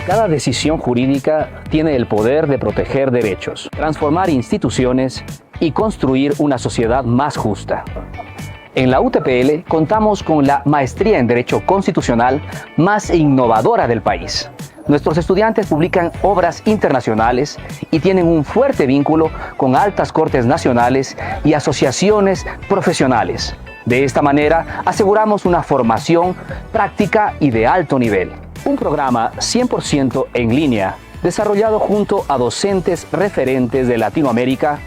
Cada decisión jurídica tiene el poder de proteger derechos, transformar instituciones y construir una sociedad más justa. En la UTPL contamos con la maestría en Derecho Constitucional más innovadora del país. Nuestros estudiantes publican obras internacionales y tienen un fuerte vínculo con altas cortes nacionales y asociaciones profesionales. De esta manera, aseguramos una formación práctica y de alto nivel. Un programa 100% en línea, desarrollado junto a docentes referentes de Latinoamérica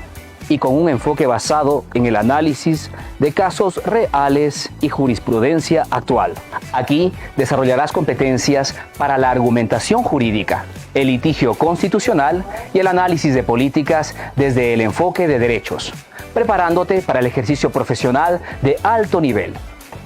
y con un enfoque basado en el análisis de casos reales y jurisprudencia actual. Aquí desarrollarás competencias para la argumentación jurídica, el litigio constitucional y el análisis de políticas desde el enfoque de derechos, preparándote para el ejercicio profesional de alto nivel.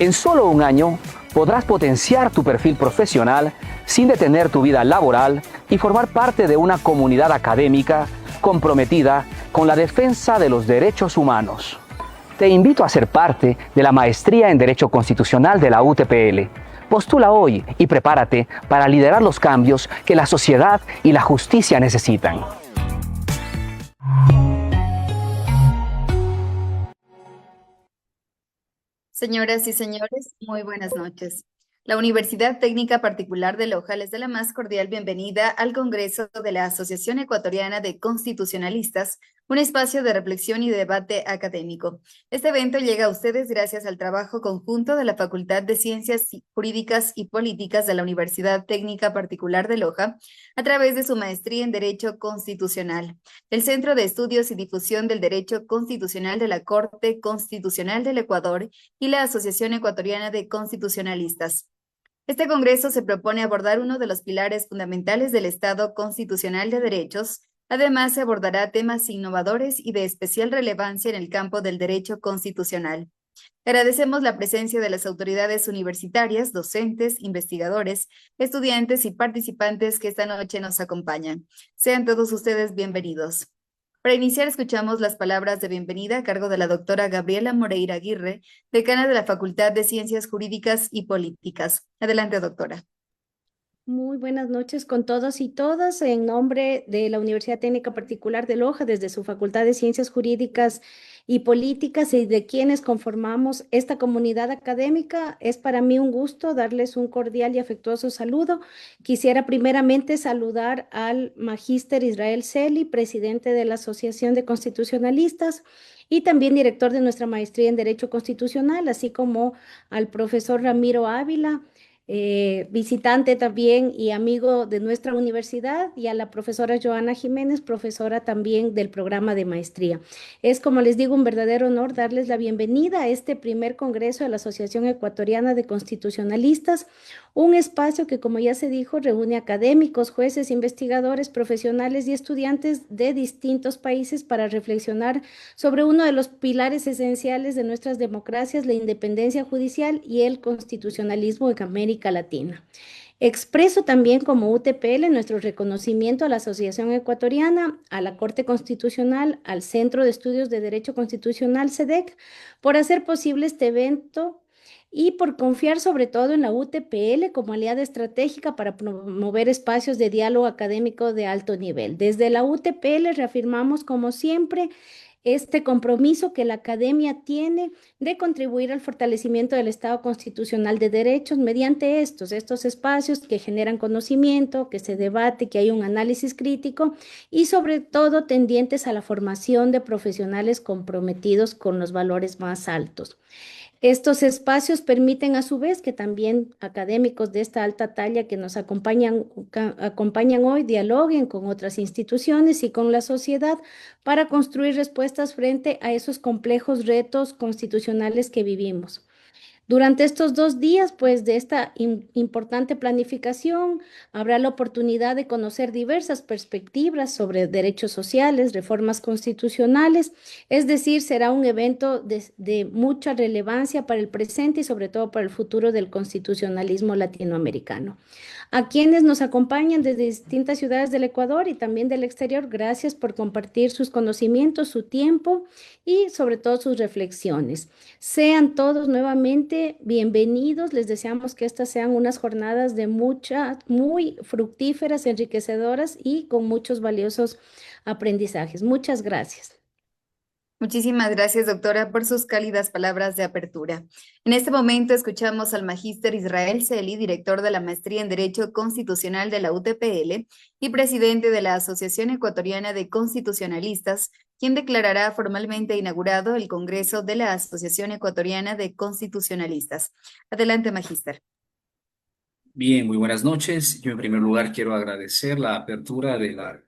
En solo un año podrás potenciar tu perfil profesional sin detener tu vida laboral y formar parte de una comunidad académica comprometida con la defensa de los derechos humanos. Te invito a ser parte de la Maestría en Derecho Constitucional de la UTPL. Postula hoy y prepárate para liderar los cambios que la sociedad y la justicia necesitan. Señoras y señores, muy buenas noches. La Universidad Técnica Particular de Loja les da la más cordial bienvenida al Congreso de la Asociación Ecuatoriana de Constitucionalistas, un espacio de reflexión y debate académico. Este evento llega a ustedes gracias al trabajo conjunto de la Facultad de Ciencias Jurídicas y Políticas de la Universidad Técnica Particular de Loja, a través de su maestría en Derecho Constitucional, el Centro de Estudios y Difusión del Derecho Constitucional de la Corte Constitucional del Ecuador y la Asociación Ecuatoriana de Constitucionalistas. Este Congreso se propone abordar uno de los pilares fundamentales del Estado constitucional de derechos. Además, se abordará temas innovadores y de especial relevancia en el campo del derecho constitucional. Agradecemos la presencia de las autoridades universitarias, docentes, investigadores, estudiantes y participantes que esta noche nos acompañan. Sean todos ustedes bienvenidos. Para iniciar, escuchamos las palabras de bienvenida a cargo de la doctora Gabriela Moreira Aguirre, decana de la Facultad de Ciencias Jurídicas y Políticas. Adelante, doctora. Muy buenas noches con todos y todas. En nombre de la Universidad Técnica Particular de Loja, desde su Facultad de Ciencias Jurídicas y Políticas y de quienes conformamos esta comunidad académica, es para mí un gusto darles un cordial y afectuoso saludo. Quisiera primeramente saludar al Magíster Israel Celi, presidente de la Asociación de Constitucionalistas y también director de nuestra maestría en Derecho Constitucional, así como al profesor Ramiro Ávila, visitante también y amigo de nuestra universidad, y a la profesora Joana Jiménez, profesora también del programa de maestría. Es, como les digo, un verdadero honor darles la bienvenida a este primer congreso de la Asociación Ecuatoriana de Constitucionalistas, un espacio que, como ya se dijo, reúne académicos, jueces, investigadores, profesionales y estudiantes de distintos países para reflexionar sobre uno de los pilares esenciales de nuestras democracias, la independencia judicial y el constitucionalismo en América Latina. Expreso también como UTPL nuestro reconocimiento a la Asociación Ecuatoriana, a la Corte Constitucional, al Centro de Estudios de Derecho Constitucional, CEDEC, por hacer posible este evento y por confiar sobre todo en la UTPL como aliada estratégica para promover espacios de diálogo académico de alto nivel. Desde la UTPL reafirmamos, como siempre, este compromiso que la academia tiene de contribuir al fortalecimiento del Estado constitucional de derechos mediante estos espacios que generan conocimiento, que se debate, que hay un análisis crítico y sobre todo tendientes a la formación de profesionales comprometidos con los valores más altos. Estos espacios permiten a su vez que también académicos de esta alta talla que nos acompañan hoy dialoguen con otras instituciones y con la sociedad para construir respuestas frente a esos complejos retos constitucionales que vivimos. Durante estos 2 días, pues, de esta importante planificación, habrá la oportunidad de conocer diversas perspectivas sobre derechos sociales, reformas constitucionales, es decir, será un evento de mucha relevancia para el presente y sobre todo para el futuro del constitucionalismo latinoamericano. A quienes nos acompañan desde distintas ciudades del Ecuador y también del exterior, gracias por compartir sus conocimientos, su tiempo y sobre todo sus reflexiones. Sean todos nuevamente nuevamente bienvenidos. Les deseamos que estas sean unas jornadas de muy fructíferas, enriquecedoras y con muchos valiosos aprendizajes. Muchas gracias. Muchísimas gracias, doctora, por sus cálidas palabras de apertura. En este momento escuchamos al magíster Israel Celi, director de la Maestría en Derecho Constitucional de la UTPL y presidente de la Asociación Ecuatoriana de Constitucionalistas, quien declarará formalmente inaugurado el Congreso de la Asociación Ecuatoriana de Constitucionalistas. Adelante, magíster. Bien, muy buenas noches. Yo en primer lugar quiero agradecer la apertura de la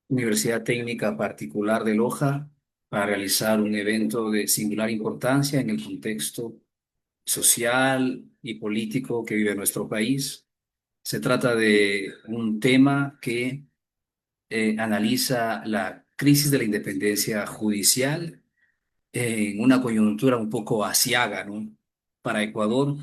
Universidad Técnica Particular de Loja para realizar un evento de singular importancia en el contexto social y político que vive nuestro país. Se trata de un tema que analiza la crisis de la independencia judicial en una coyuntura un poco aciaga, ¿no? Para Ecuador.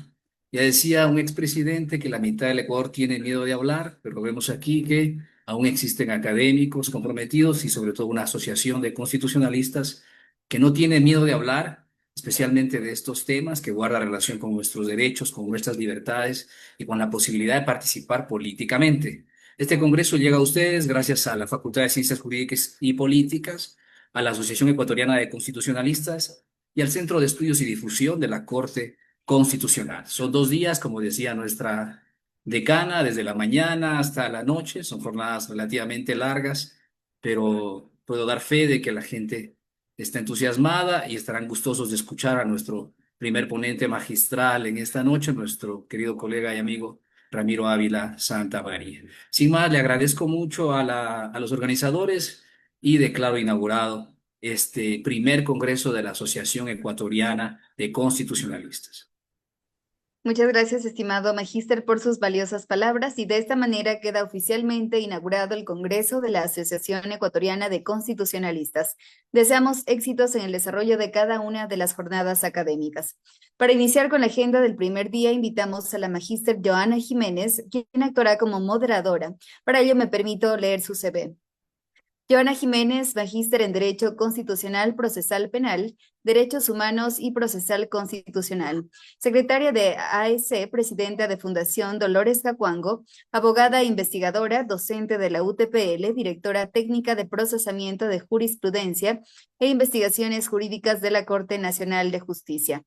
Ya decía un expresidente que la mitad del Ecuador tiene miedo de hablar, pero vemos aquí que aún existen académicos comprometidos y sobre todo una asociación de constitucionalistas que no tiene miedo de hablar, especialmente de estos temas que guarda relación con nuestros derechos, con nuestras libertades y con la posibilidad de participar políticamente. Este congreso llega a ustedes gracias a la Facultad de Ciencias Jurídicas y Políticas, a la Asociación Ecuatoriana de Constitucionalistas y al Centro de Estudios y Difusión de la Corte Constitucional. Son 2 días, como decía nuestra decana, desde la mañana hasta la noche. Son jornadas relativamente largas, pero puedo dar fe de que la gente está entusiasmada y estarán gustosos de escuchar a nuestro primer ponente magistral en esta noche, nuestro querido colega y amigo Ramiro Ávila Santa María. Sin más, le agradezco mucho a los organizadores y declaro inaugurado este primer congreso de la Asociación Ecuatoriana de Constitucionalistas. Muchas gracias, estimado magíster, por sus valiosas palabras y de esta manera queda oficialmente inaugurado el Congreso de la Asociación Ecuatoriana de Constitucionalistas. Deseamos éxitos en el desarrollo de cada una de las jornadas académicas. Para iniciar con la agenda del primer día, invitamos a la magíster Joana Jiménez, quien actuará como moderadora. Para ello me permito leer su CV. Joana Jiménez, magíster en Derecho Constitucional Procesal Penal, Derechos Humanos y Procesal Constitucional. Secretaria de AEC, presidenta de Fundación Dolores Cacuango, abogada e investigadora, docente de la UTPL, directora técnica de procesamiento de jurisprudencia e investigaciones jurídicas de la Corte Nacional de Justicia.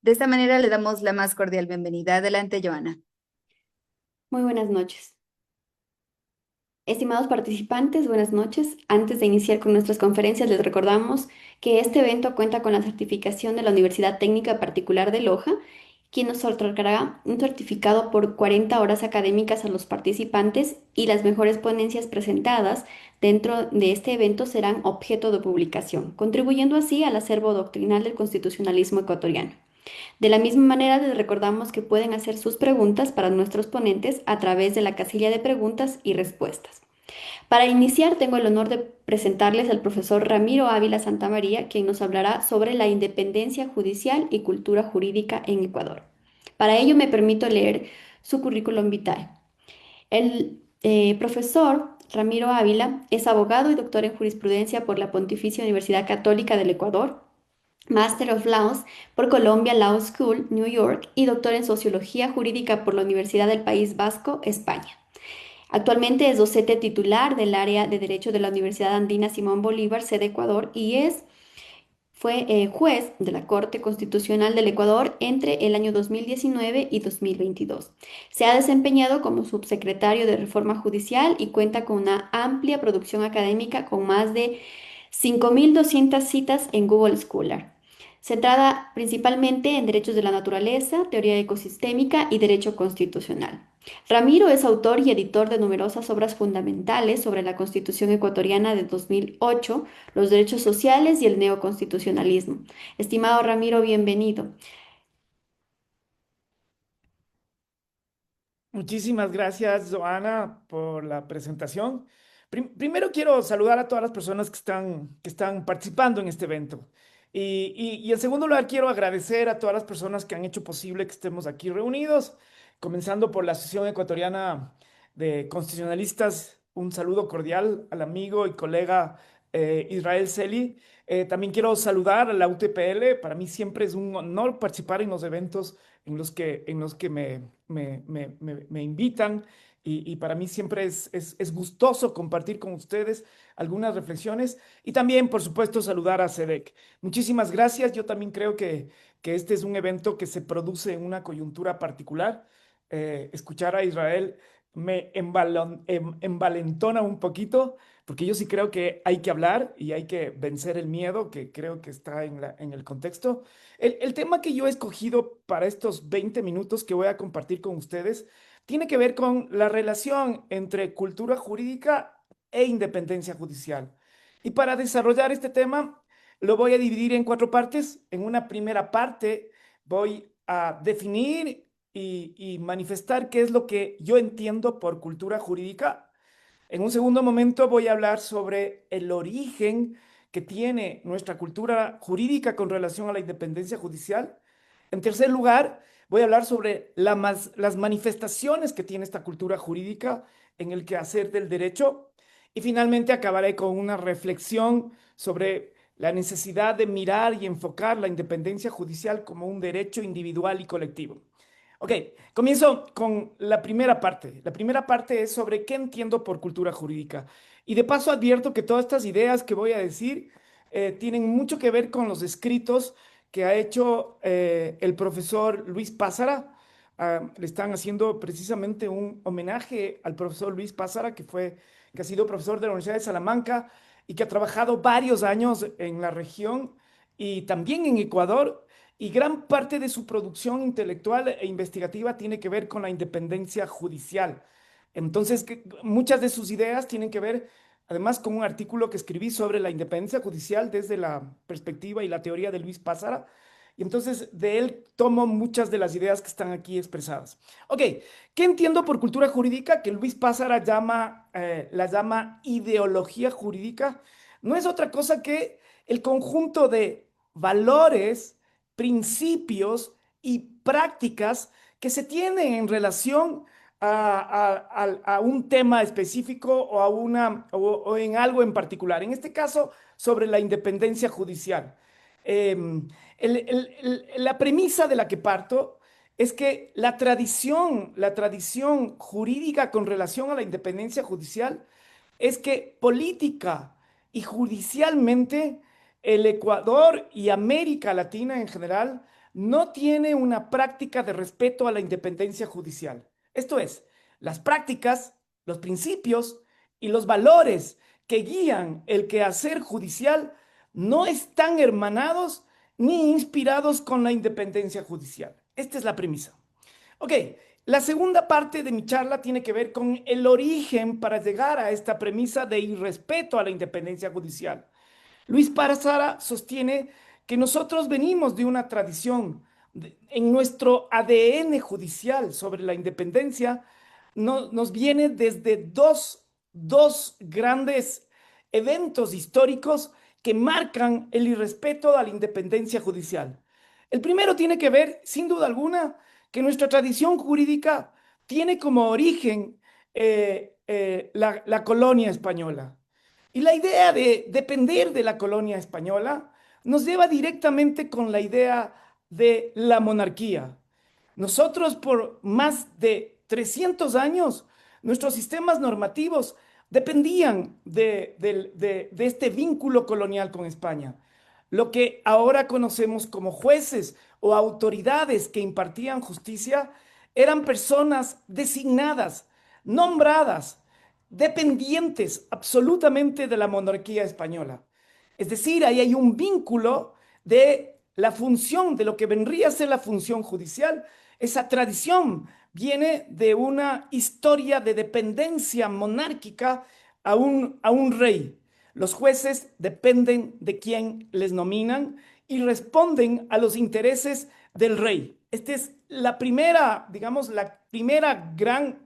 De esta manera le damos la más cordial bienvenida. Adelante, Joana. Muy buenas noches. Estimados participantes, buenas noches. Antes de iniciar con nuestras conferencias, les recordamos que este evento cuenta con la certificación de la Universidad Técnica Particular de Loja, quien nos otorgará un certificado por 40 horas académicas a los participantes y las mejores ponencias presentadas dentro de este evento serán objeto de publicación, contribuyendo así al acervo doctrinal del constitucionalismo ecuatoriano. De la misma manera, les recordamos que pueden hacer sus preguntas para nuestros ponentes a través de la casilla de preguntas y respuestas. Para iniciar, tengo el honor de presentarles al profesor Ramiro Ávila Santamaría, quien nos hablará sobre la independencia judicial y cultura jurídica en Ecuador. Para ello, me permito leer su currículum vitae. El profesor Ramiro Ávila es abogado y doctor en jurisprudencia por la Pontificia Universidad Católica del Ecuador, Master of Laws por Columbia Law School, New York, y doctor en Sociología Jurídica por la Universidad del País Vasco, España. Actualmente es docente titular del área de Derecho de la Universidad Andina Simón Bolívar, sede Ecuador, y fue juez de la Corte Constitucional del Ecuador entre el año 2019 y 2022. Se ha desempeñado como subsecretario de Reforma Judicial y cuenta con una amplia producción académica con más de 5.200 citas en Google Scholar, centrada principalmente en derechos de la naturaleza, teoría ecosistémica y derecho constitucional. Ramiro es autor y editor de numerosas obras fundamentales sobre la Constitución ecuatoriana de 2008, los derechos sociales y el neoconstitucionalismo. Estimado Ramiro, bienvenido. Muchísimas gracias, Joana, por la presentación. Primero quiero saludar a todas las personas que están participando en este evento. Y en segundo lugar, quiero agradecer a todas las personas que han hecho posible que estemos aquí reunidos, comenzando por la Asociación Ecuatoriana de Constitucionalistas. Un saludo cordial al amigo y colega Israel Celi. También quiero saludar a la UTPL. Para mí siempre es un honor participar en los eventos en los que me invitan y para mí siempre es gustoso compartir con ustedes algunas reflexiones y también, por supuesto, saludar a SEDEC. Muchísimas gracias. Yo también creo que este es un evento que se produce en una coyuntura particular. Escuchar a Israel envalentona un poquito, porque yo sí creo que hay que hablar y hay que vencer el miedo, que creo que está en el contexto. El tema que yo he escogido para estos 20 minutos que voy a compartir con ustedes tiene que ver con la relación entre cultura jurídica e independencia judicial. Y para desarrollar este tema, lo voy a dividir en 4 partes. En una primera parte voy a definir y manifestar qué es lo que yo entiendo por cultura jurídica. En un segundo momento voy a hablar sobre el origen que tiene nuestra cultura jurídica con relación a la independencia judicial. En tercer lugar, voy a hablar sobre las manifestaciones que tiene esta cultura jurídica en el quehacer del derecho. Y finalmente acabaré con una reflexión sobre la necesidad de mirar y enfocar la independencia judicial como un derecho individual y colectivo. Ok, comienzo con la primera parte. La primera parte es sobre qué entiendo por cultura jurídica. Y de paso advierto que todas estas ideas que voy a decir tienen mucho que ver con los escritos que ha hecho el profesor Luis Pázara. Le están haciendo precisamente un homenaje al profesor Luis Pázara, que ha sido profesor de la Universidad de Salamanca y que ha trabajado varios años en la región y también en Ecuador. Y gran parte de su producción intelectual e investigativa tiene que ver con la independencia judicial. Entonces, muchas de sus ideas tienen que ver, además, con un artículo que escribí sobre la independencia judicial desde la perspectiva y la teoría de Luis Pázara. Y entonces de él tomo muchas de las ideas que están aquí expresadas. Ok, ¿qué entiendo por cultura jurídica? Que Luis Pázara la llama ideología jurídica. No es otra cosa que el conjunto de valores, principios y prácticas que se tienen en relación a un tema específico o en algo en particular. En este caso, sobre la independencia judicial. La premisa de la que parto es que la tradición jurídica con relación a la independencia judicial es que política y judicialmente el Ecuador y América Latina en general no tiene una práctica de respeto a la independencia judicial. Esto es, las prácticas, los principios y los valores que guían el quehacer judicial no están hermanados ni inspirados con la independencia judicial. Esta es la premisa. Ok, la segunda parte de mi charla tiene que ver con el origen para llegar a esta premisa de irrespeto a la independencia judicial. Luis Pázara sostiene que nosotros venimos de una tradición en nuestro ADN judicial sobre la independencia, nos viene desde dos grandes eventos históricos que marcan el irrespeto a la independencia judicial. El primero tiene que ver, sin duda alguna, que nuestra tradición jurídica tiene como origen la colonia española. Y la idea de depender de la colonia española nos lleva directamente con la idea de la monarquía. Nosotros por más de 300 años, nuestros sistemas normativos dependían de este vínculo colonial con España. Lo que ahora conocemos como jueces o autoridades que impartían justicia eran personas designadas, nombradas, dependientes absolutamente de la monarquía española. Es decir, ahí hay un vínculo de la función, de lo que vendría a ser la función judicial. Esa tradición viene de una historia de dependencia monárquica a un rey. Los jueces dependen de quien les nominan y responden a los intereses del rey. Esta es la primera, digamos, la primera gran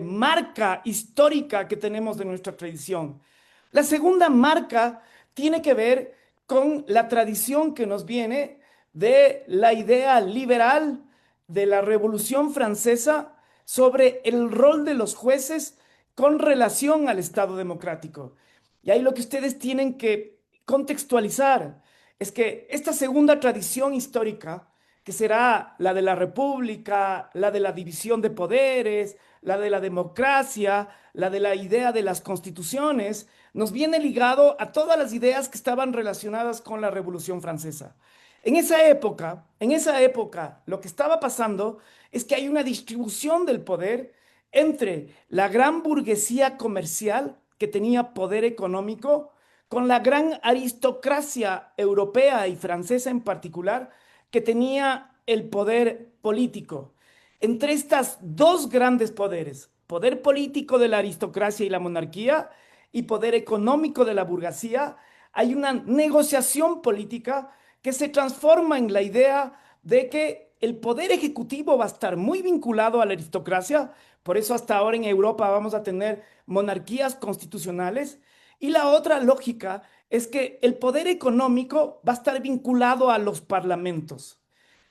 marca histórica que tenemos de nuestra tradición. La segunda marca tiene que ver con la tradición que nos viene de la idea liberal de la Revolución Francesa sobre el rol de los jueces con relación al Estado democrático. Y ahí lo que ustedes tienen que contextualizar es que esta segunda tradición histórica, que será la de la república, la de la división de poderes, la de la democracia, la de la idea de las constituciones, nos viene ligado a todas las ideas que estaban relacionadas con la Revolución Francesa. En esa época, lo que estaba pasando es que hay una distribución del poder entre la gran burguesía comercial que tenía poder económico, con la gran aristocracia europea y francesa en particular, que tenía el poder político. Entre estas dos grandes poderes, poder político de la aristocracia y la monarquía y poder económico de la burguesía, hay una negociación política que se transforma en la idea de que el poder ejecutivo va a estar muy vinculado a la aristocracia, por eso hasta ahora en Europa vamos a tener monarquías constitucionales, y la otra lógica es que el poder económico va a estar vinculado a los parlamentos.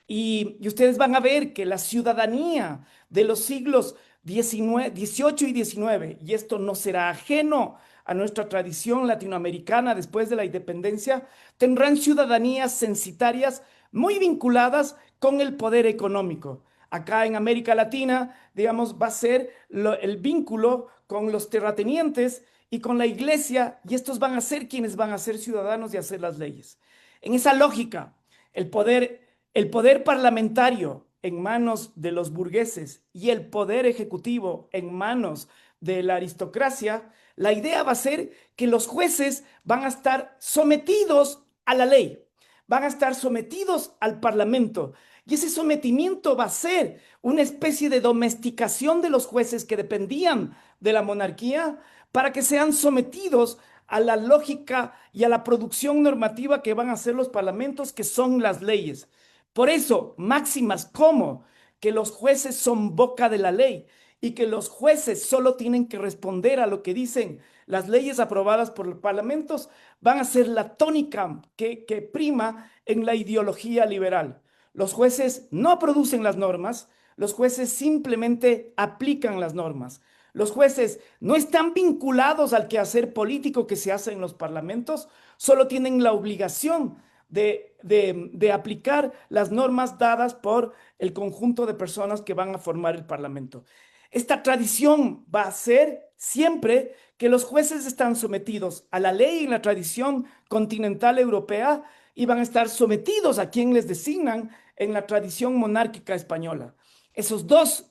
Y ustedes van a ver que la ciudadanía de los siglos XVIII y XIX, y esto no será ajeno a nuestra tradición latinoamericana después de la independencia, tendrán ciudadanías censitarias muy vinculadas con el poder económico. Acá en América Latina, digamos, va a ser el vínculo con los terratenientes y con la iglesia, y estos van a ser quienes van a ser ciudadanos y hacer las leyes. En esa lógica, el poder parlamentario en manos de los burgueses y el poder ejecutivo en manos de la aristocracia, la idea va a ser que los jueces van a estar sometidos a la ley, van a estar sometidos al parlamento. Y ese sometimiento va a ser una especie de domesticación de los jueces que dependían de la monarquía para que sean sometidos a la lógica y a la producción normativa que van a hacer los parlamentos, que son las leyes. Por eso, máximas como que los jueces son boca de la ley y que los jueces solo tienen que responder a lo que dicen las leyes aprobadas por los parlamentos, van a ser la tónica que prima en la ideología liberal. Los jueces no producen las normas, los jueces simplemente aplican las normas. Los jueces no están vinculados al quehacer político que se hace en los parlamentos, solo tienen la obligación de aplicar las normas dadas por el conjunto de personas que van a formar el Parlamento. Esta tradición va a ser siempre que los jueces están sometidos a la ley y la tradición continental europea y van a estar sometidos a quien les designan en la tradición monárquica española. Esas dos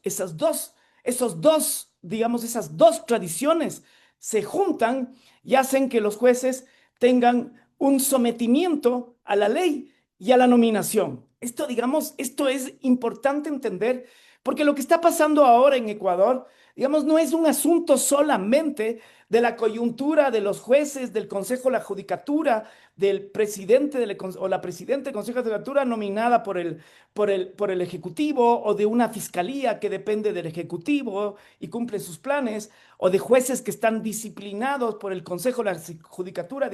tradiciones se juntan y hacen que los jueces tengan un sometimiento a la ley y a la nominación. Esto es importante entender, porque lo que está pasando ahora en Ecuador, no es un asunto solamente de la coyuntura de los jueces, del Consejo de la Judicatura, del presidente o la presidenta del Consejo de la Judicatura nominada por el Ejecutivo, o de una fiscalía que depende del Ejecutivo y cumple sus planes, o de jueces que están disciplinados por el Consejo de la Judicatura,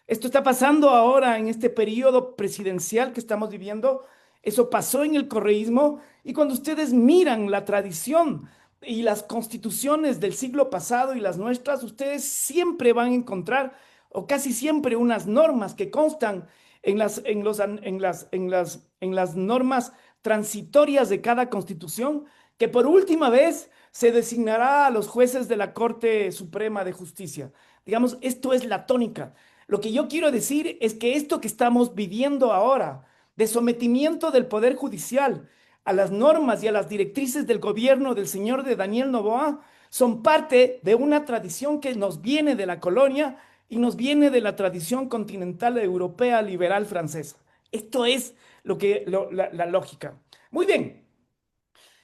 Esto está pasando ahora en este periodo presidencial que estamos viviendo. Eso pasó en el correísmo, y cuando ustedes miran la tradición y las constituciones del siglo pasado y las nuestras, ustedes siempre van a encontrar, o casi siempre, unas normas que constan en las normas transitorias de cada constitución, que por última vez se designará a los jueces de la Corte Suprema de Justicia. Esto es la tónica. Lo que yo quiero decir es que esto que estamos viviendo ahora, de sometimiento del Poder Judicial a las normas y a las directrices del gobierno del señor de Daniel Noboa, son parte de una tradición que nos viene de la colonia y nos viene de la tradición continental europea liberal francesa. Esto es la lógica. Muy bien.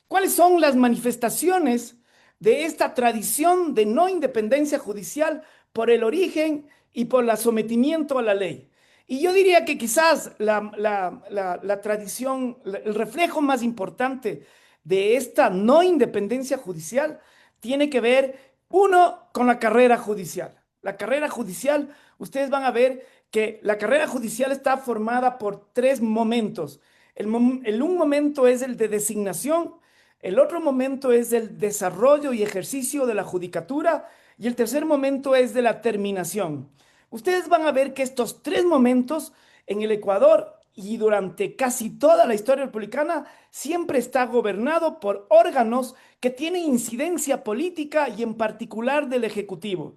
¿Cuáles son las manifestaciones de esta tradición de no independencia judicial por el origen y por el sometimiento a la ley? Y yo diría que quizás la tradición, el reflejo más importante de esta no independencia judicial tiene que ver, uno, con la carrera judicial. La carrera judicial, ustedes van a ver que la carrera judicial está formada por tres momentos. Un momento es el de designación, el otro momento es el desarrollo y ejercicio de la judicatura, y el tercer momento es de la terminación. Ustedes van a ver que estos tres momentos en el Ecuador y durante casi toda la historia republicana siempre está gobernado por órganos que tienen incidencia política y en particular del Ejecutivo.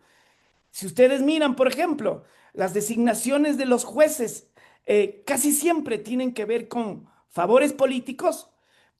Si ustedes miran, por ejemplo, las designaciones de los jueces casi siempre tienen que ver con favores políticos,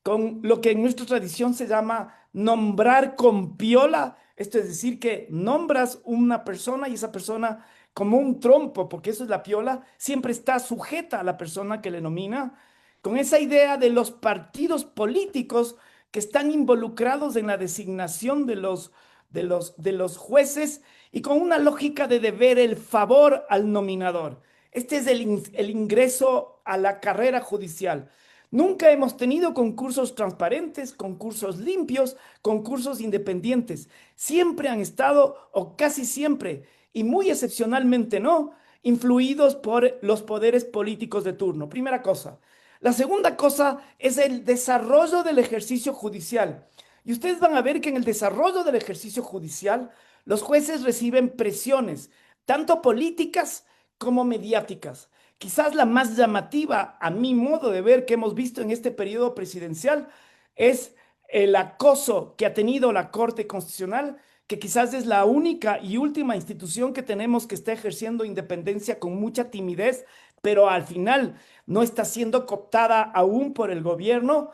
con lo que en nuestra tradición se llama nombrar con piola, esto es decir, que nombras una persona y esa persona como un trompo, porque eso es la piola, siempre está sujeta a la persona que le nomina, con esa idea de los partidos políticos que están involucrados en la designación de los jueces y con una lógica de deber el favor al nominador. Este es el ingreso a la carrera judicial. Nunca hemos tenido concursos transparentes, concursos limpios, concursos independientes. Siempre han estado, o casi siempre, y muy excepcionalmente no, influidos por los poderes políticos de turno. Primera cosa. La segunda cosa es el desarrollo del ejercicio judicial. Y ustedes van a ver que en el desarrollo del ejercicio judicial, los jueces reciben presiones, tanto políticas como mediáticas. Quizás la más llamativa, a mi modo de ver, que hemos visto en este periodo presidencial es el acoso que ha tenido la Corte Constitucional, que quizás es la única y última institución que tenemos que está ejerciendo independencia con mucha timidez, pero al final no está siendo cooptada aún por el gobierno.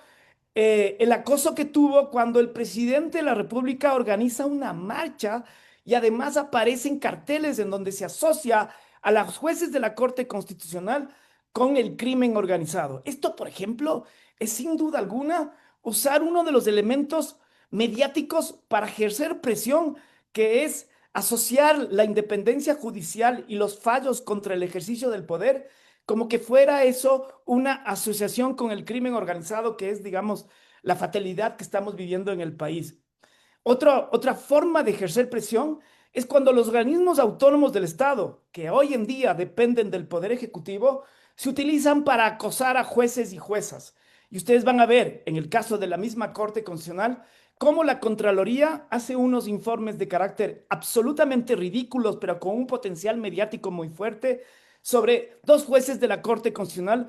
El acoso que tuvo cuando el presidente de la República organiza una marcha y además aparecen carteles en donde se asocia a los jueces de la Corte Constitucional con el crimen organizado. Esto, por ejemplo, es sin duda alguna usar uno de los elementos mediáticos para ejercer presión, que es asociar la independencia judicial y los fallos contra el ejercicio del poder como que fuera eso una asociación con el crimen organizado, que es, digamos, la fatalidad que estamos viviendo en el país. Otra forma de ejercer presión es cuando los organismos autónomos del Estado, que hoy en día dependen del Poder Ejecutivo, se utilizan para acosar a jueces y juezas. Y ustedes van a ver, en el caso de la misma Corte Constitucional, cómo la Contraloría hace unos informes de carácter absolutamente ridículos, pero con un potencial mediático muy fuerte, sobre dos jueces de la Corte Constitucional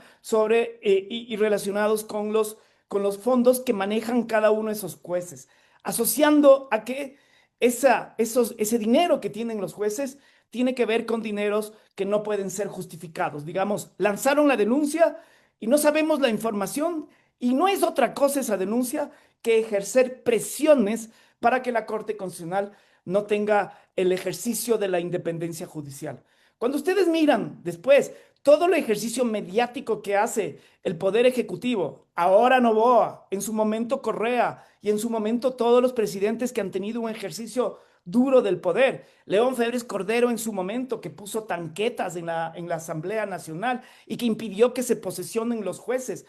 y relacionados con los fondos que manejan cada uno de esos jueces, asociando a que ese dinero que tienen los jueces tiene que ver con dineros que no pueden ser justificados. Digamos, lanzaron la denuncia y no sabemos la información y no es otra cosa esa denuncia que ejercer presiones para que la Corte Constitucional no tenga el ejercicio de la independencia judicial. Cuando ustedes miran después todo el ejercicio mediático que hace el Poder Ejecutivo, ahora Noboa, en su momento Correa y en su momento todos los presidentes que han tenido un ejercicio duro del poder, León Febres Cordero en su momento que puso tanquetas en la Asamblea Nacional y que impidió que se posesionen los jueces,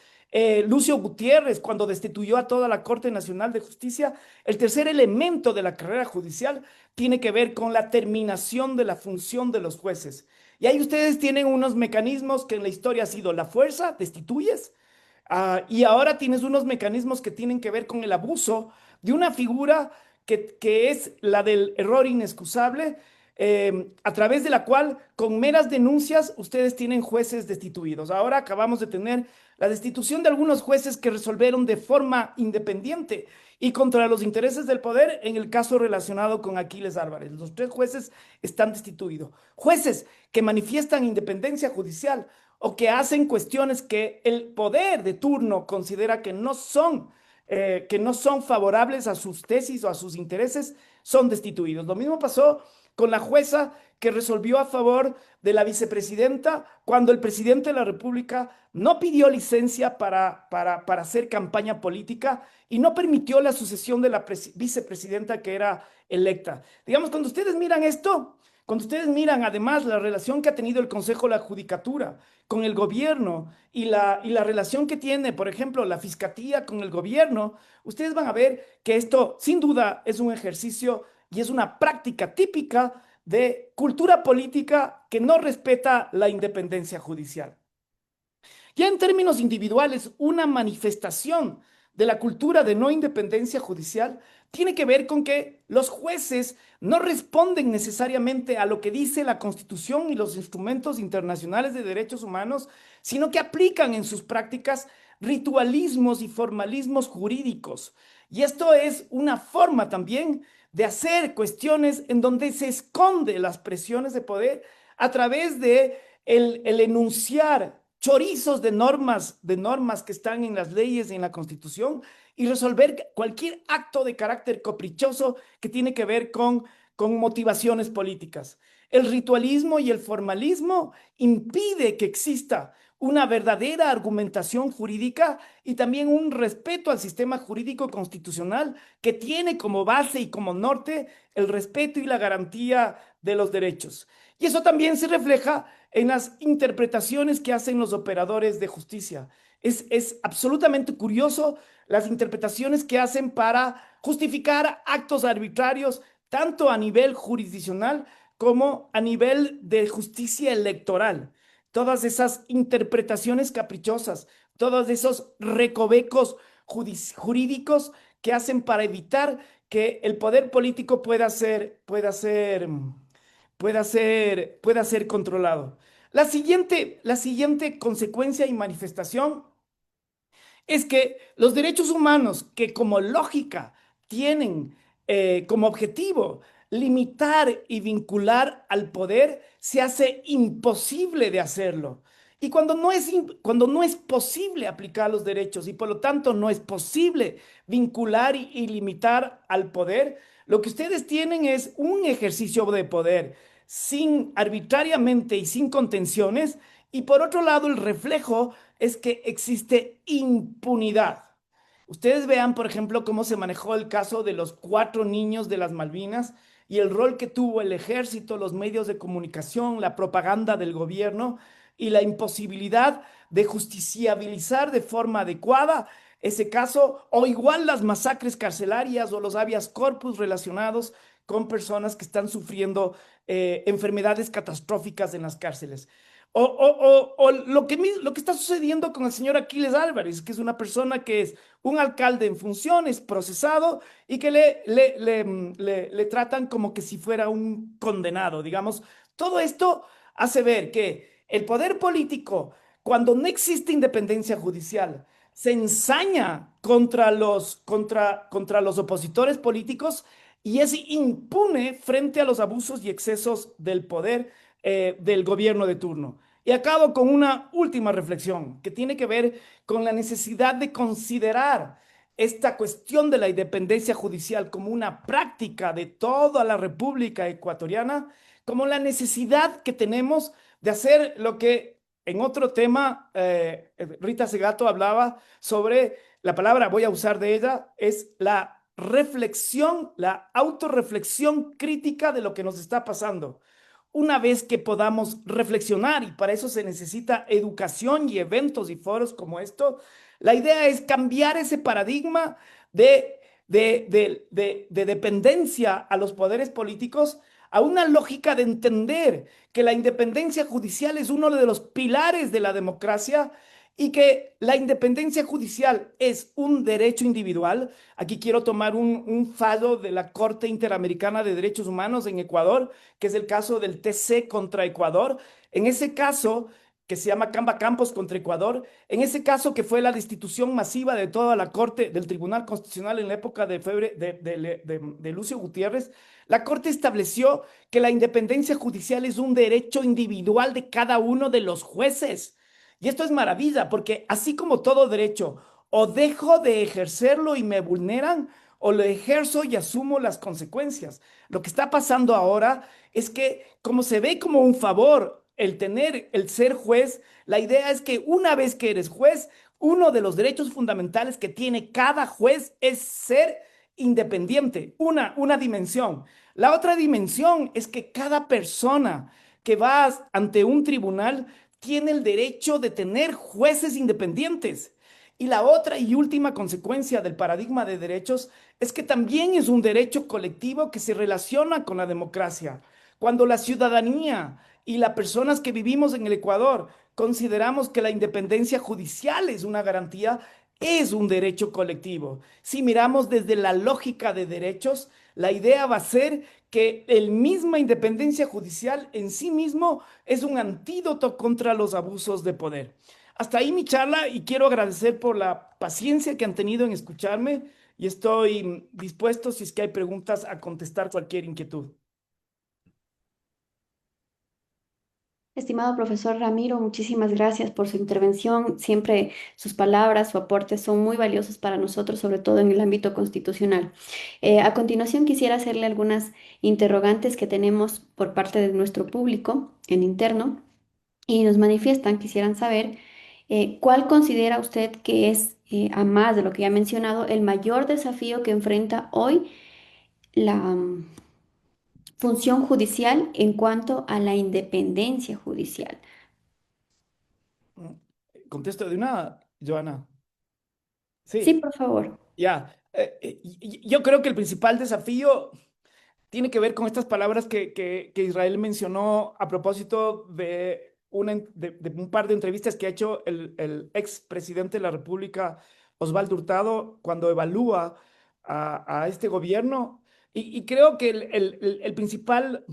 Lucio Gutiérrez cuando destituyó a toda la Corte Nacional de Justicia. El tercer elemento de la carrera judicial tiene que ver con la terminación de la función de los jueces. Y ahí ustedes tienen unos mecanismos que en la historia ha sido la fuerza, destituyes, y ahora tienes unos mecanismos que tienen que ver con el abuso de una figura que es la del error inexcusable, a través de la cual con meras denuncias ustedes tienen jueces destituidos. Ahora acabamos de tener la destitución de algunos jueces que resolvieron de forma independiente y contra los intereses del poder en el caso relacionado con Aquiles Álvarez. Los tres jueces están destituidos. Jueces que manifiestan independencia judicial o que hacen cuestiones que el poder de turno considera que no son favorables a sus tesis o a sus intereses, son destituidos. Lo mismo pasó con la jueza que resolvió a favor de la vicepresidenta cuando el presidente de la República no pidió licencia para hacer campaña política y no permitió la sucesión de la vicepresidenta que era electa. Digamos, cuando ustedes miran esto, cuando ustedes miran además la relación que ha tenido el Consejo de la Judicatura con el gobierno y la relación que tiene, por ejemplo, la Fiscalía con el gobierno, ustedes van a ver que esto sin duda es un ejercicio y es una práctica típica de cultura política que no respeta la independencia judicial. Ya en términos individuales, una manifestación de la cultura de no independencia judicial tiene que ver con que los jueces no responden necesariamente a lo que dice la Constitución y los instrumentos internacionales de derechos humanos, sino que aplican en sus prácticas ritualismos y formalismos jurídicos. Y esto es una forma también de hacer cuestiones en donde se esconde las presiones de poder a través de el enunciar chorizos de normas que están en las leyes y en la Constitución y resolver cualquier acto de carácter caprichoso que tiene que ver con motivaciones políticas. El ritualismo y el formalismo impide que exista una verdadera argumentación jurídica y también un respeto al sistema jurídico constitucional que tiene como base y como norte el respeto y la garantía de los derechos. Y eso también se refleja en las interpretaciones que hacen los operadores de justicia. Es absolutamente curioso las interpretaciones que hacen para justificar actos arbitrarios, tanto a nivel jurisdiccional como a nivel de justicia electoral. Todas esas interpretaciones caprichosas, todos esos recovecos jurídicos que hacen para evitar que el poder político pueda ser controlado. La siguiente consecuencia y manifestación es que los derechos humanos, que como lógica tienen como objetivo limitar y vincular al poder, se hace imposible de hacerlo. Y cuando no es posible aplicar los derechos y por lo tanto no es posible vincular y limitar al poder, lo que ustedes tienen es un ejercicio de poder sin arbitrariamente y sin contenciones. Y por otro lado, el reflejo es que existe impunidad. Ustedes vean, por ejemplo, cómo se manejó el caso de los 4 niños de las Malvinas y el rol que tuvo el ejército, los medios de comunicación, la propaganda del gobierno y la imposibilidad de justiciabilizar de forma adecuada ese caso, o igual las masacres carcelarias o los habeas corpus relacionados con personas que están sufriendo enfermedades catastróficas en las cárceles. O lo que está sucediendo con el señor Aquiles Álvarez, que es una persona que es un alcalde en funciones, procesado, y que le tratan como que si fuera un condenado, digamos. Todo esto hace ver que el poder político, cuando no existe independencia judicial, se ensaña contra los opositores políticos y es impune frente a los abusos y excesos del poder del gobierno de turno. Y acabo con una última reflexión que tiene que ver con la necesidad de considerar esta cuestión de la independencia judicial como una práctica de toda la República Ecuatoriana, como la necesidad que tenemos de hacer lo que en otro tema Rita Segato hablaba sobre, la palabra voy a usar de ella, es la reflexión, la autorreflexión crítica de lo que nos está pasando. Una vez que podamos reflexionar, y para eso se necesita educación y eventos y foros como esto, la idea es cambiar ese paradigma de dependencia a los poderes políticos a una lógica de entender que la independencia judicial es uno de los pilares de la democracia y que la independencia judicial es un derecho individual. Aquí quiero tomar un fallo de la Corte Interamericana de Derechos Humanos en Ecuador, que es el caso del TC contra Ecuador. En ese caso, que se llama Camba Campos contra Ecuador, en ese caso que fue la destitución masiva de toda la Corte del Tribunal Constitucional en la época de Lucio Gutiérrez, la Corte estableció que la independencia judicial es un derecho individual de cada uno de los jueces. Y esto es maravilla, porque así como todo derecho, o dejo de ejercerlo y me vulneran, o lo ejerzo y asumo las consecuencias. Lo que está pasando ahora es que, como se ve como un favor el ser juez, la idea es que una vez que eres juez, uno de los derechos fundamentales que tiene cada juez es ser independiente, una dimensión. La otra dimensión es que cada persona que va ante un tribunal tiene el derecho de tener jueces independientes. Y la otra y última consecuencia del paradigma de derechos es que también es un derecho colectivo que se relaciona con la democracia. Cuando la ciudadanía y las personas que vivimos en el Ecuador consideramos que la independencia judicial es una garantía, es un derecho colectivo. Si miramos desde la lógica de derechos, la idea va a ser que el misma independencia judicial en sí mismo es un antídoto contra los abusos de poder. Hasta ahí mi charla y quiero agradecer por la paciencia que han tenido en escucharme y estoy dispuesto, si es que hay preguntas, a contestar cualquier inquietud. Estimado profesor Ramiro, muchísimas gracias por su intervención. Siempre sus palabras, su aporte son muy valiosos para nosotros, sobre todo en el ámbito constitucional. A continuación, quisiera hacerle algunas interrogantes que tenemos por parte de nuestro público en interno y nos manifiestan, quisieran saber cuál considera usted que es, a más de lo que ya ha mencionado, el mayor desafío que enfrenta hoy la función judicial en cuanto a la independencia judicial. Contesto de una, Joana. Sí, Sí, por favor. ya. Yo creo que el principal desafío tiene que ver con estas palabras que Israel mencionó a propósito de, de un par de entrevistas que ha hecho el ex presidente de la República, Osvaldo Hurtado, cuando evalúa a este gobierno. Y creo que el principal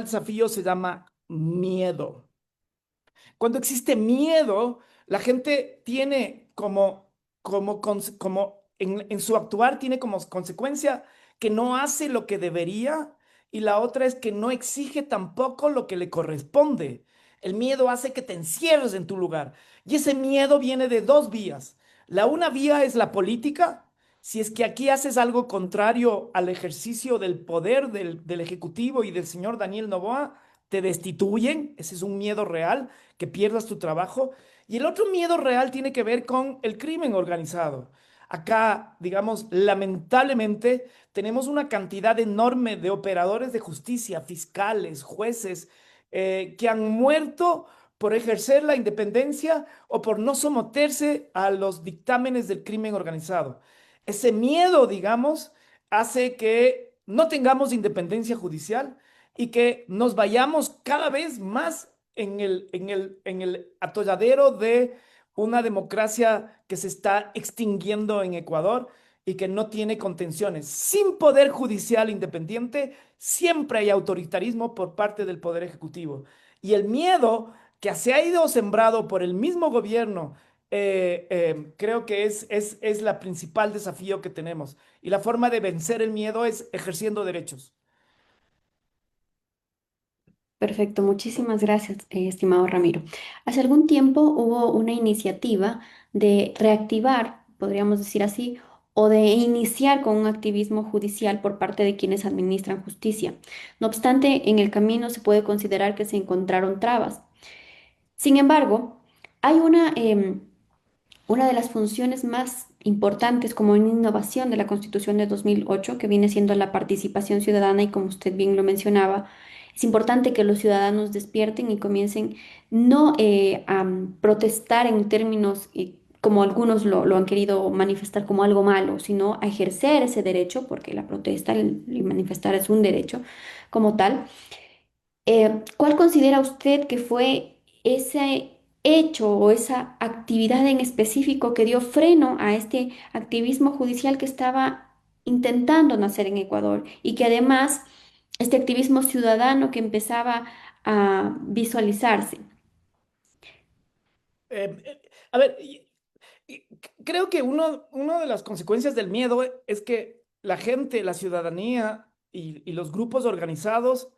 desafío se llama miedo. Cuando existe miedo, la gente tiene como en su actuar tiene como consecuencia que no hace lo que debería y la otra es que no exige tampoco lo que le corresponde. El miedo hace que te encierres en tu lugar y ese miedo viene de dos vías. La una vía es la política. Si es que aquí haces algo contrario al ejercicio del poder del Ejecutivo y del señor Daniel Noboa, te destituyen. Ese es un miedo real, que pierdas tu trabajo. Y el otro miedo real tiene que ver con el crimen organizado. Acá, digamos, lamentablemente tenemos una cantidad enorme de operadores de justicia, fiscales, jueces, que han muerto por ejercer la independencia o por no someterse a los dictámenes del crimen organizado. Ese miedo, digamos, hace que no tengamos independencia judicial y que nos vayamos cada vez más en el atolladero de una democracia que se está extinguiendo en Ecuador y que no tiene contenciones. Sin poder judicial independiente, siempre hay autoritarismo por parte del poder ejecutivo. Y el miedo que se ha ido sembrado por el mismo gobierno, creo que es la principal desafío que tenemos. Y la forma de vencer el miedo es ejerciendo derechos. Perfecto, muchísimas gracias, estimado Ramiro. Hace algún tiempo hubo una iniciativa de reactivar, podríamos decir así, o de iniciar con un activismo judicial por parte de quienes administran justicia. No obstante, en el camino se puede considerar que se encontraron trabas. Sin embargo, hay una de las funciones más importantes como una innovación de la Constitución de 2008, que viene siendo la participación ciudadana y como usted bien lo mencionaba, es importante que los ciudadanos despierten y comiencen no a protestar en términos como algunos lo han querido manifestar como algo malo, sino a ejercer ese derecho, porque la protesta y manifestar es un derecho como tal. ¿Cuál considera usted que fue ese hecho o esa actividad en específico que dio freno a este activismo judicial que estaba intentando nacer en Ecuador y que además este activismo ciudadano que empezaba a visualizarse? A ver, creo que una de las consecuencias del miedo es que la gente, la ciudadanía y los grupos organizados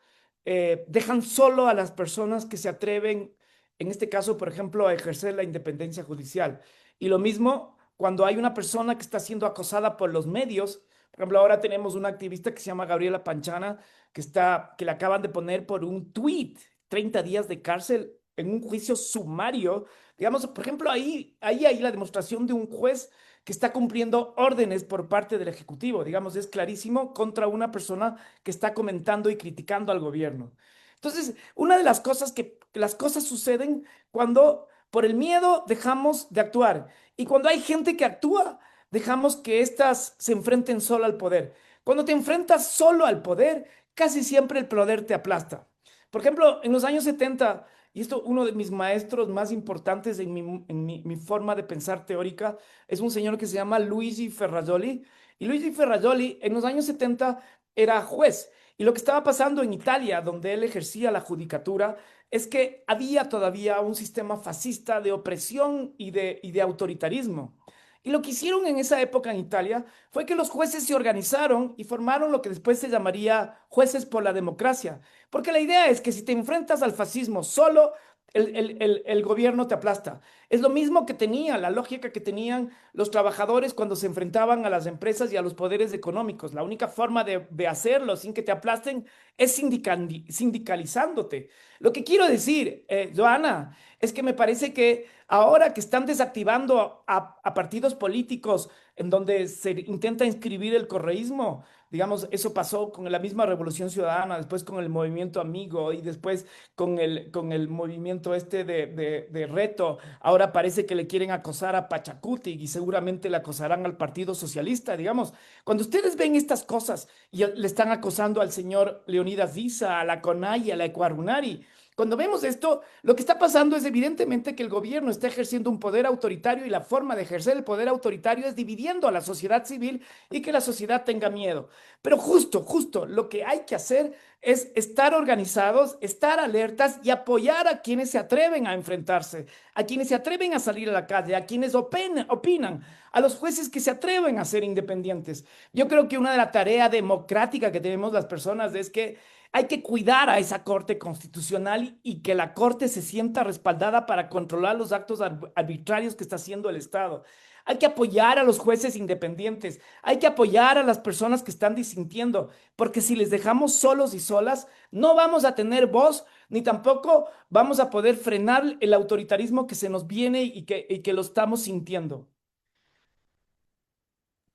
dejan solo a las personas que se atreven, en este caso, por ejemplo, a ejercer la independencia judicial. Y lo mismo cuando hay una persona que está siendo acosada por los medios. Por ejemplo, ahora tenemos una activista que se llama Gabriela Panchana, que le acaban de poner por un tuit 30 días de cárcel en un juicio sumario. Digamos, por ejemplo, ahí hay la demostración de un juez que está cumpliendo órdenes por parte del Ejecutivo. Digamos, es clarísimo contra una persona que está comentando y criticando al gobierno. Entonces, una de las cosas que las cosas suceden cuando por el miedo dejamos de actuar y cuando hay gente que actúa, dejamos que éstas se enfrenten solo al poder. Cuando te enfrentas solo al poder, casi siempre el poder te aplasta. Por ejemplo, en los años 70 y esto uno de mis maestros más importantes en mi forma de pensar teórica, es un señor que se llama Luigi Ferrajoli. Y Luigi Ferrajoli en los años 70 era juez. Y lo que estaba pasando en Italia, donde él ejercía la judicatura, es que había todavía un sistema fascista de opresión y de autoritarismo. Y lo que hicieron en esa época en Italia fue que los jueces se organizaron y formaron lo que después se llamaría jueces por la democracia. Porque la idea es que si te enfrentas al fascismo solo, el gobierno te aplasta. Es lo mismo que tenía, la lógica que tenían los trabajadores cuando se enfrentaban a las empresas y a los poderes económicos. La única forma de hacerlo sin que te aplasten es sindicalizándote. Lo que quiero decir, Joana, es que me parece que ahora que están desactivando a partidos políticos en donde se intenta inscribir el correísmo, digamos, eso pasó con la misma Revolución Ciudadana, después con el Movimiento Amigo y después con el movimiento este de Reto. Ahora parece que le quieren acosar a Pachacuti y seguramente le acosarán al Partido Socialista, digamos. Cuando ustedes ven estas cosas y le están acosando al señor Leonidas Diza, a la CONAI, a la Ecuarunari, cuando vemos esto, lo que está pasando es evidentemente que el gobierno está ejerciendo un poder autoritario y la forma de ejercer el poder autoritario es dividiendo a la sociedad civil y que la sociedad tenga miedo. Pero justo, lo que hay que hacer es estar organizados, estar alertas y apoyar a quienes se atreven a enfrentarse, a quienes se atreven a salir a la calle, a quienes opinan, a los jueces que se atreven a ser independientes. Yo creo que una de las tareas democráticas que tenemos las personas es que hay que cuidar a esa Corte Constitucional y que la Corte se sienta respaldada para controlar los actos arbitrarios que está haciendo el Estado. Hay que apoyar a los jueces independientes, hay que apoyar a las personas que están disintiendo, porque si les dejamos solos y solas, no vamos a tener voz, ni tampoco vamos a poder frenar el autoritarismo que se nos viene y que lo estamos sintiendo.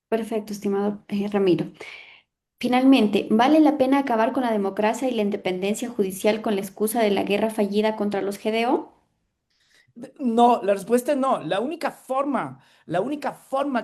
Perfecto, estimado Ramiro. Finalmente, ¿vale la pena acabar con la democracia y la independencia judicial con la excusa de la guerra fallida contra los GDO? No, la respuesta es no. La única forma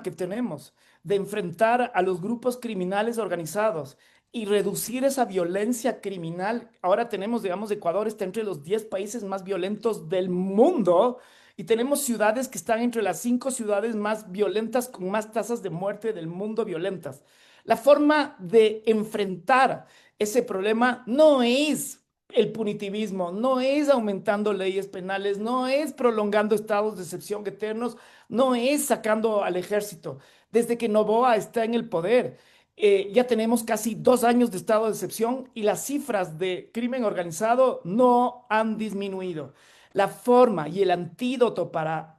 que tenemos de enfrentar a los grupos criminales organizados y reducir esa violencia criminal, ahora tenemos, digamos, Ecuador está entre los 10 países más violentos del mundo y tenemos ciudades que están entre las 5 ciudades más violentas con más tasas de muerte del mundo violentas. La forma de enfrentar ese problema no es el punitivismo, no es aumentando leyes penales, no es prolongando estados de excepción eternos, no es sacando al ejército. Desde que Noboa está en el poder, ya tenemos casi 2 años de estado de excepción y las cifras de crimen organizado no han disminuido. La forma y el antídoto para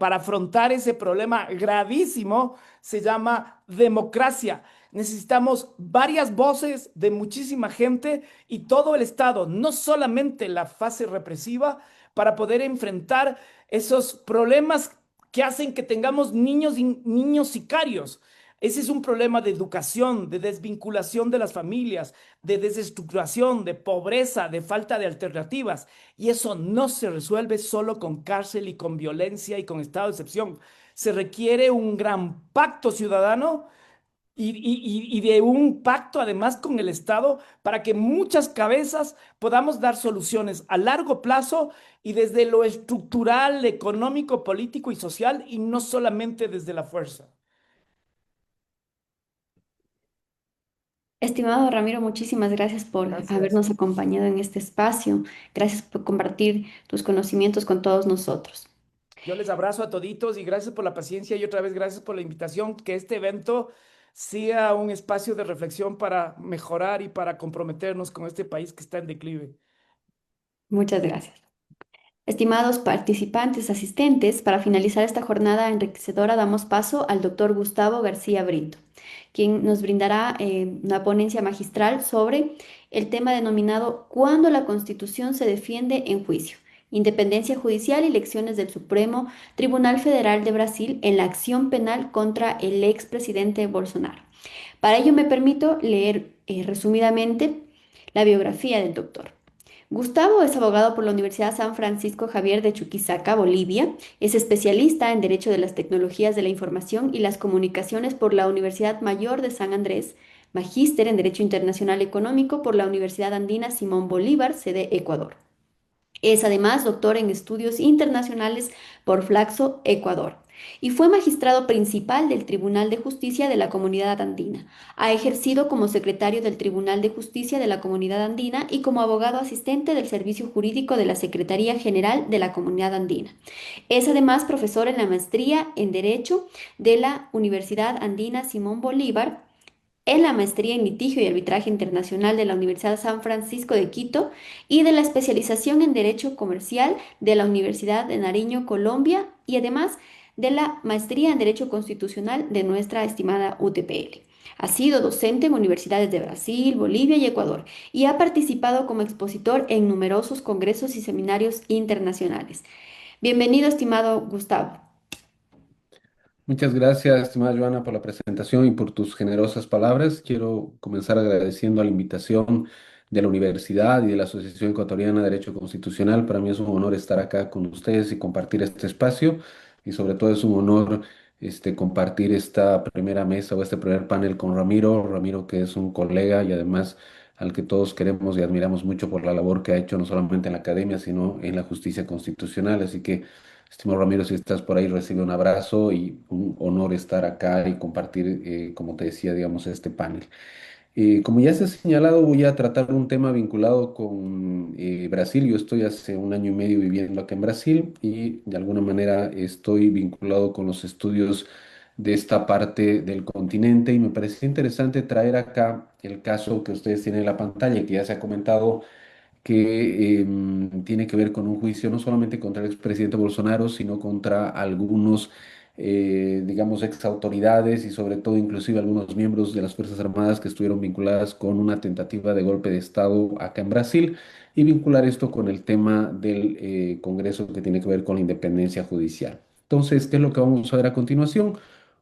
afrontar ese problema gravísimo se llama democracia. Necesitamos varias voces de muchísima gente y todo el Estado, no solamente la fase represiva, para poder enfrentar esos problemas que hacen que tengamos niños sicarios. Ese es un problema de educación, de desvinculación de las familias, de desestructuración, de pobreza, de falta de alternativas. Y eso no se resuelve solo con cárcel y con violencia y con estado de excepción. Se requiere un gran pacto ciudadano y de un pacto además con el Estado para que muchas cabezas podamos dar soluciones a largo plazo y desde lo estructural, económico, político y social y no solamente desde la fuerza. Estimado Ramiro, muchísimas gracias por Gracias. habernos acompañado en este espacio. Gracias por compartir tus conocimientos con todos nosotros. Yo les abrazo a toditos y gracias por la paciencia y otra vez gracias por la invitación. Que este evento sea un espacio de reflexión para mejorar y para comprometernos con este país que está en declive. Muchas gracias. Estimados participantes, asistentes, para finalizar esta jornada enriquecedora damos paso al doctor Gustavo García Brito, quien nos brindará una ponencia magistral sobre el tema denominado ¿Cuándo la Constitución se defiende en juicio? Independencia judicial y elecciones del Supremo Tribunal Federal de Brasil en la acción penal contra el expresidente Bolsonaro. Para ello me permito leer resumidamente la biografía del doctor. Gustavo es abogado por la Universidad San Francisco Javier de Chuquisaca, Bolivia. Es especialista en Derecho de las Tecnologías de la Información y las Comunicaciones por la Universidad Mayor de San Andrés. Magíster en Derecho Internacional Económico por la Universidad Andina Simón Bolívar, sede Ecuador. Es además doctor en estudios internacionales por Flaxo, Ecuador, y fue magistrado principal del Tribunal de Justicia de la Comunidad Andina. Ha ejercido como secretario del Tribunal de Justicia de la Comunidad Andina y como abogado asistente del Servicio Jurídico de la Secretaría General de la Comunidad Andina. Es además profesor en la maestría en Derecho de la Universidad Andina Simón Bolívar, en la maestría en litigio y arbitraje internacional de la Universidad San Francisco de Quito y de la especialización en Derecho Comercial de la Universidad de Nariño, Colombia, y además de la maestría en Derecho Constitucional de nuestra estimada UTPL. Ha sido docente en universidades de Brasil, Bolivia y Ecuador y ha participado como expositor en numerosos congresos y seminarios internacionales. Bienvenido, estimado Gustavo. Muchas gracias, estimada Joana, por la presentación y por tus generosas palabras. Quiero comenzar agradeciendo a la invitación de la universidad y de la Asociación Ecuatoriana de Derecho Constitucional. Para mí es un honor estar acá con ustedes y compartir este espacio. Y sobre todo es un honor compartir esta primera mesa o este primer panel con Ramiro. Ramiro, que es un colega y además al que todos queremos y admiramos mucho por la labor que ha hecho no solamente en la academia, sino en la justicia constitucional. Así que estimado Ramiro, si estás por ahí, recibe un abrazo y un honor estar acá y compartir, como te decía, digamos, este panel. Como ya se ha señalado, voy a tratar un tema vinculado con Brasil. Yo estoy hace un año y medio viviendo acá en Brasil y de alguna manera estoy vinculado con los estudios de esta parte del continente y me pareció interesante traer acá el caso que ustedes tienen en la pantalla, que ya se ha comentado que tiene que ver con un juicio no solamente contra el expresidente Bolsonaro, sino contra algunos, digamos, ex autoridades y sobre todo inclusive algunos miembros de las Fuerzas Armadas que estuvieron vinculadas con una tentativa de golpe de Estado acá en Brasil y vincular esto con el tema del Congreso que tiene que ver con la independencia judicial. Entonces, ¿qué es lo que vamos a ver a continuación?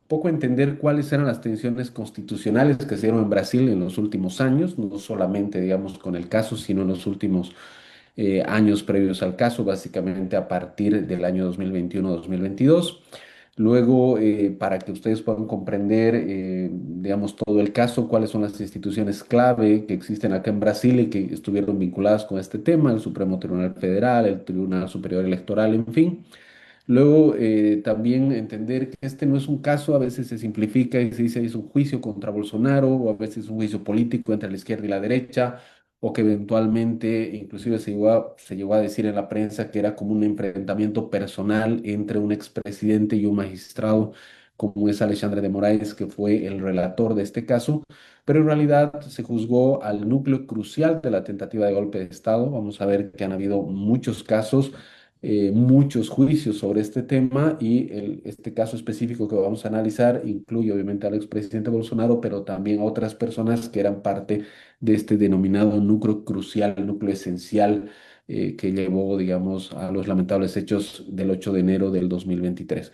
Poco entender cuáles eran las tensiones constitucionales que se dieron en Brasil en los últimos años, no solamente, digamos, con el caso, sino en los últimos años previos al caso, básicamente a partir del año 2021-2022. Luego, para que ustedes puedan comprender, digamos, todo el caso, cuáles son las instituciones clave que existen acá en Brasil y que estuvieron vinculadas con este tema, el Supremo Tribunal Federal, el Tribunal Superior Electoral, en fin. Luego, también entender que este no es un caso, a veces se simplifica y se dice es un juicio contra Bolsonaro, o a veces es un juicio político entre la izquierda y la derecha, o que eventualmente, inclusive se llegó a decir en la prensa que era como un enfrentamiento personal entre un expresidente y un magistrado, como es Alexandre de Moraes, que fue el relator de este caso, pero en realidad se juzgó al núcleo crucial de la tentativa de golpe de Estado. Vamos a ver que han habido muchos casos, muchos juicios sobre este tema y este caso específico que vamos a analizar incluye obviamente al expresidente Bolsonaro, pero también a otras personas que eran parte de este denominado núcleo crucial, núcleo esencial que llevó, digamos, a los lamentables hechos del 8 de enero del 2023.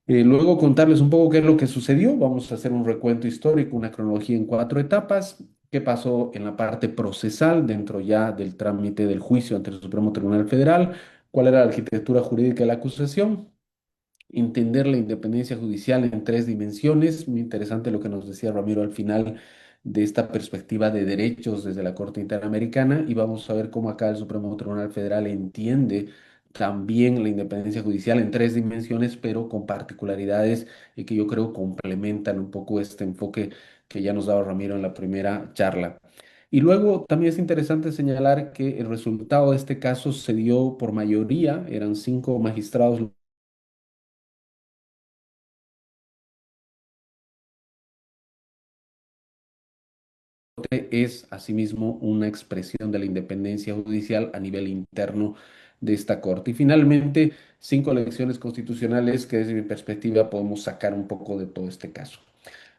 Luego contarles un poco qué es lo que sucedió. Vamos a hacer un recuento histórico, una cronología en 4 etapas. ¿Qué pasó en la parte procesal dentro ya del trámite del juicio ante el Supremo Tribunal Federal? ¿Cuál era la arquitectura jurídica de la acusación? Entender la independencia judicial en 3 dimensiones. Muy interesante lo que nos decía Ramiro al final de esta perspectiva de derechos desde la Corte Interamericana y vamos a ver cómo acá el Supremo Tribunal Federal entiende también la independencia judicial en 3 dimensiones, pero con particularidades y que yo creo complementan un poco este enfoque que ya nos daba Ramiro en la primera charla. Y luego también es interesante señalar que el resultado de este caso se dio por mayoría, eran 5 magistrados es asimismo una expresión de la independencia judicial a nivel interno de esta Corte. Y finalmente, 5 lecciones constitucionales que desde mi perspectiva podemos sacar un poco de todo este caso.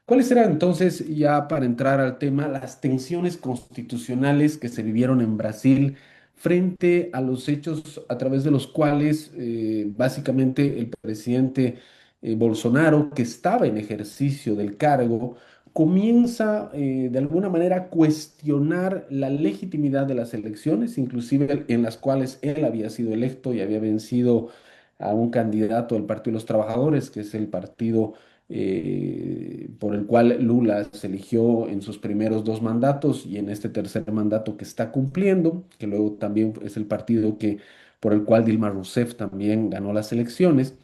¿Cuáles eran entonces, ya para entrar al tema, las tensiones constitucionales que se vivieron en Brasil frente a los hechos a través de los cuales básicamente el presidente Bolsonaro, que estaba en ejercicio del cargo, comienza de alguna manera a cuestionar la legitimidad de las elecciones, inclusive en las cuales él había sido electo y había vencido a un candidato del Partido de los Trabajadores, que es el partido por el cual Lula se eligió en sus primeros dos mandatos y en este tercer mandato que está cumpliendo, que luego también es el partido por el cual Dilma Rousseff también ganó las elecciones.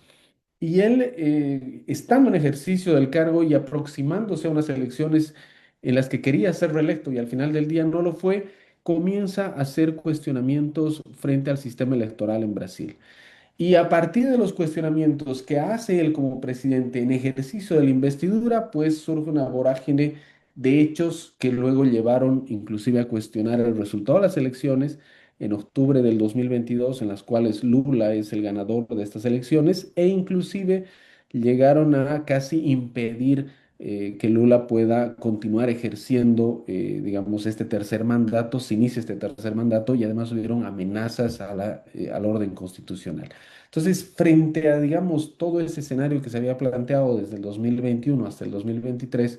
Y él, estando en ejercicio del cargo y aproximándose a unas elecciones en las que quería ser reelecto y al final del día no lo fue, comienza a hacer cuestionamientos frente al sistema electoral en Brasil. Y a partir de los cuestionamientos que hace él como presidente en ejercicio de la investidura, pues surge una vorágine de hechos que luego llevaron inclusive a cuestionar el resultado de las elecciones en octubre del 2022, en las cuales Lula es el ganador de estas elecciones, e inclusive llegaron a casi impedir que Lula pueda continuar ejerciendo, digamos, este tercer mandato, se inicia este tercer mandato, y además hubieron amenazas al orden constitucional. Entonces, frente a, digamos, todo ese escenario que se había planteado desde el 2021 hasta el 2023,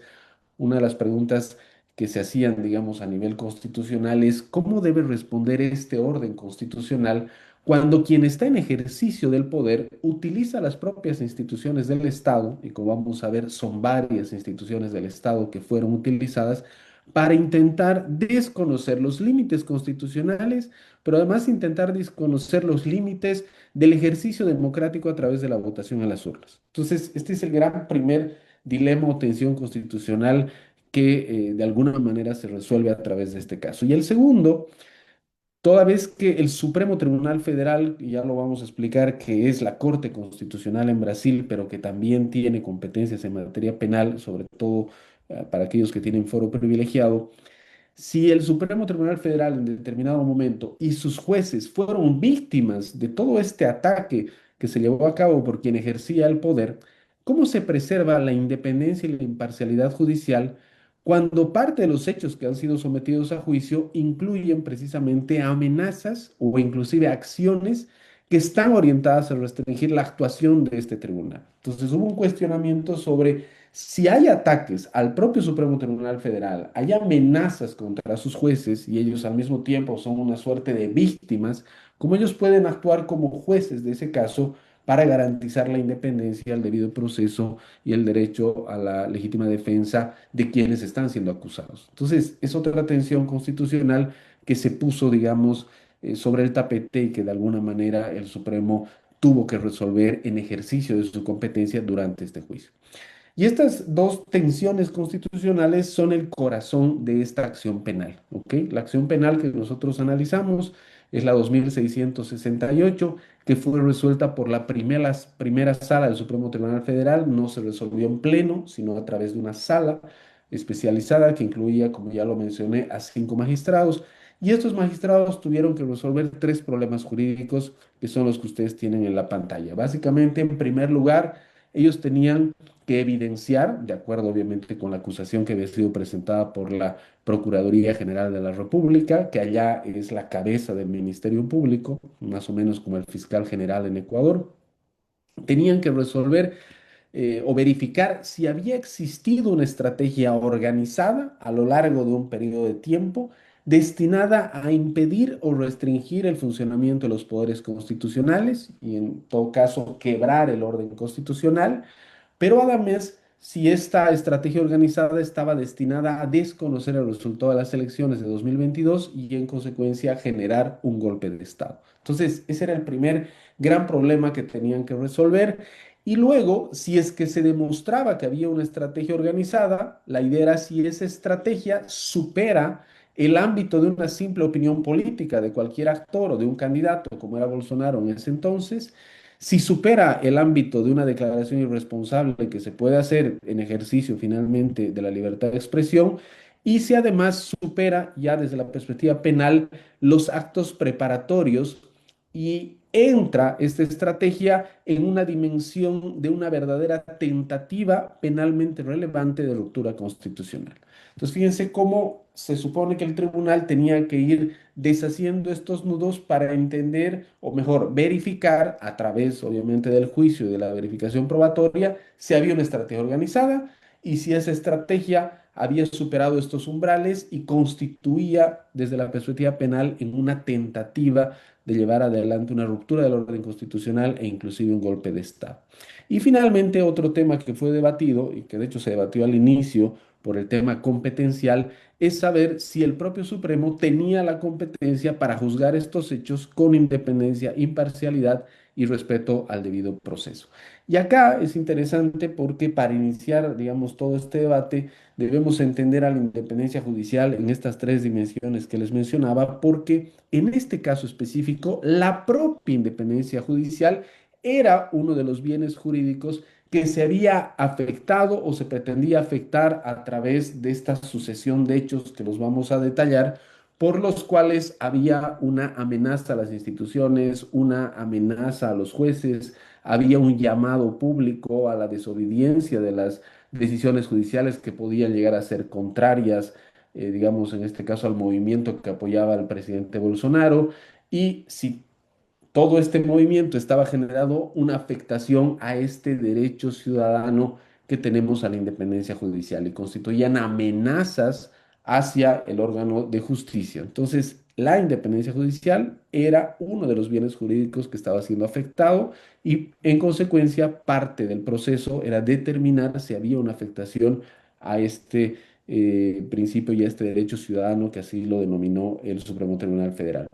una de las preguntas que se hacían, digamos, a nivel constitucional es cómo debe responder este orden constitucional cuando quien está en ejercicio del poder utiliza las propias instituciones del Estado, y como vamos a ver, son varias instituciones del Estado que fueron utilizadas para intentar desconocer los límites constitucionales, pero además intentar desconocer los límites del ejercicio democrático a través de la votación en las urnas. Entonces, este es el gran primer dilema o tensión constitucional que de alguna manera se resuelve a través de este caso. Y el segundo, toda vez que el Supremo Tribunal Federal, y ya lo vamos a explicar, que es la Corte Constitucional en Brasil, pero que también tiene competencias en materia penal, sobre todo para aquellos que tienen foro privilegiado, si el Supremo Tribunal Federal en determinado momento y sus jueces fueron víctimas de todo este ataque que se llevó a cabo por quien ejercía el poder, ¿cómo se preserva la independencia y la imparcialidad judicial cuando parte de los hechos que han sido sometidos a juicio incluyen precisamente amenazas o inclusive acciones que están orientadas a restringir la actuación de este tribunal? Entonces hubo un cuestionamiento sobre si hay ataques al propio Supremo Tribunal Federal, hay amenazas contra sus jueces y ellos al mismo tiempo son una suerte de víctimas, ¿cómo ellos pueden actuar como jueces de ese caso para garantizar la independencia, el debido proceso y el derecho a la legítima defensa de quienes están siendo acusados? Entonces, es otra tensión constitucional que se puso, digamos, sobre el tapete y que de alguna manera el Supremo tuvo que resolver en ejercicio de su competencia durante este juicio. Y estas dos tensiones constitucionales son el corazón de esta acción penal, ¿ok? La acción penal que nosotros analizamos es la 2668, que fue resuelta por la primera sala del Supremo Tribunal Federal. No se resolvió en pleno, sino a través de una sala especializada que incluía, como ya lo mencioné, a 5 magistrados. Y estos magistrados tuvieron que resolver tres problemas jurídicos que son los que ustedes tienen en la pantalla. Básicamente, en primer lugar, ellos tenían que evidenciar, de acuerdo obviamente con la acusación que había sido presentada por la Procuraduría General de la República, que allá es la cabeza del Ministerio Público, más o menos como el fiscal general en Ecuador, tenían que resolver o verificar si había existido una estrategia organizada a lo largo de un periodo de tiempo destinada a impedir o restringir el funcionamiento de los poderes constitucionales y en todo caso quebrar el orden constitucional, pero además si esta estrategia organizada estaba destinada a desconocer el resultado de las elecciones de 2022 y en consecuencia generar un golpe de Estado. Entonces, ese era el primer gran problema que tenían que resolver. Y luego, si es que se demostraba que había una estrategia organizada, la idea era si esa estrategia supera el ámbito de una simple opinión política de cualquier actor o de un candidato, como era Bolsonaro en ese entonces, si supera el ámbito de una declaración irresponsable que se puede hacer en ejercicio finalmente de la libertad de expresión, y si además supera ya desde la perspectiva penal los actos preparatorios y entra esta estrategia en una dimensión de una verdadera tentativa penalmente relevante de ruptura constitucional. Entonces, fíjense cómo se supone que el tribunal tenía que ir deshaciendo estos nudos para entender, o mejor, verificar a través, obviamente, del juicio y de la verificación probatoria si había una estrategia organizada y si esa estrategia había superado estos umbrales y constituía, desde la perspectiva penal, en una tentativa de llevar adelante una ruptura del orden constitucional e inclusive un golpe de Estado. Y finalmente, otro tema que fue debatido, y que de hecho se debatió al inicio por el tema competencial, es saber si el propio Supremo tenía la competencia para juzgar estos hechos con independencia, imparcialidad y respeto al debido proceso. Y acá es interesante porque para iniciar, digamos, todo este debate, debemos entender a la independencia judicial en estas tres dimensiones que les mencionaba, porque en este caso específico, la propia independencia judicial era uno de los bienes jurídicos que se había afectado o se pretendía afectar a través de esta sucesión de hechos que los vamos a detallar, por los cuales había una amenaza a las instituciones, una amenaza a los jueces, había un llamado público a la desobediencia de las decisiones judiciales que podían llegar a ser contrarias, digamos, en este caso al movimiento que apoyaba al presidente Bolsonaro, y si todo este movimiento estaba generando una afectación a este derecho ciudadano que tenemos a la independencia judicial y constituían amenazas hacia el órgano de justicia. Entonces, la independencia judicial era uno de los bienes jurídicos que estaba siendo afectado y, en consecuencia, parte del proceso era determinar si había una afectación a este principio y a este derecho ciudadano que así lo denominó el Supremo Tribunal Federal.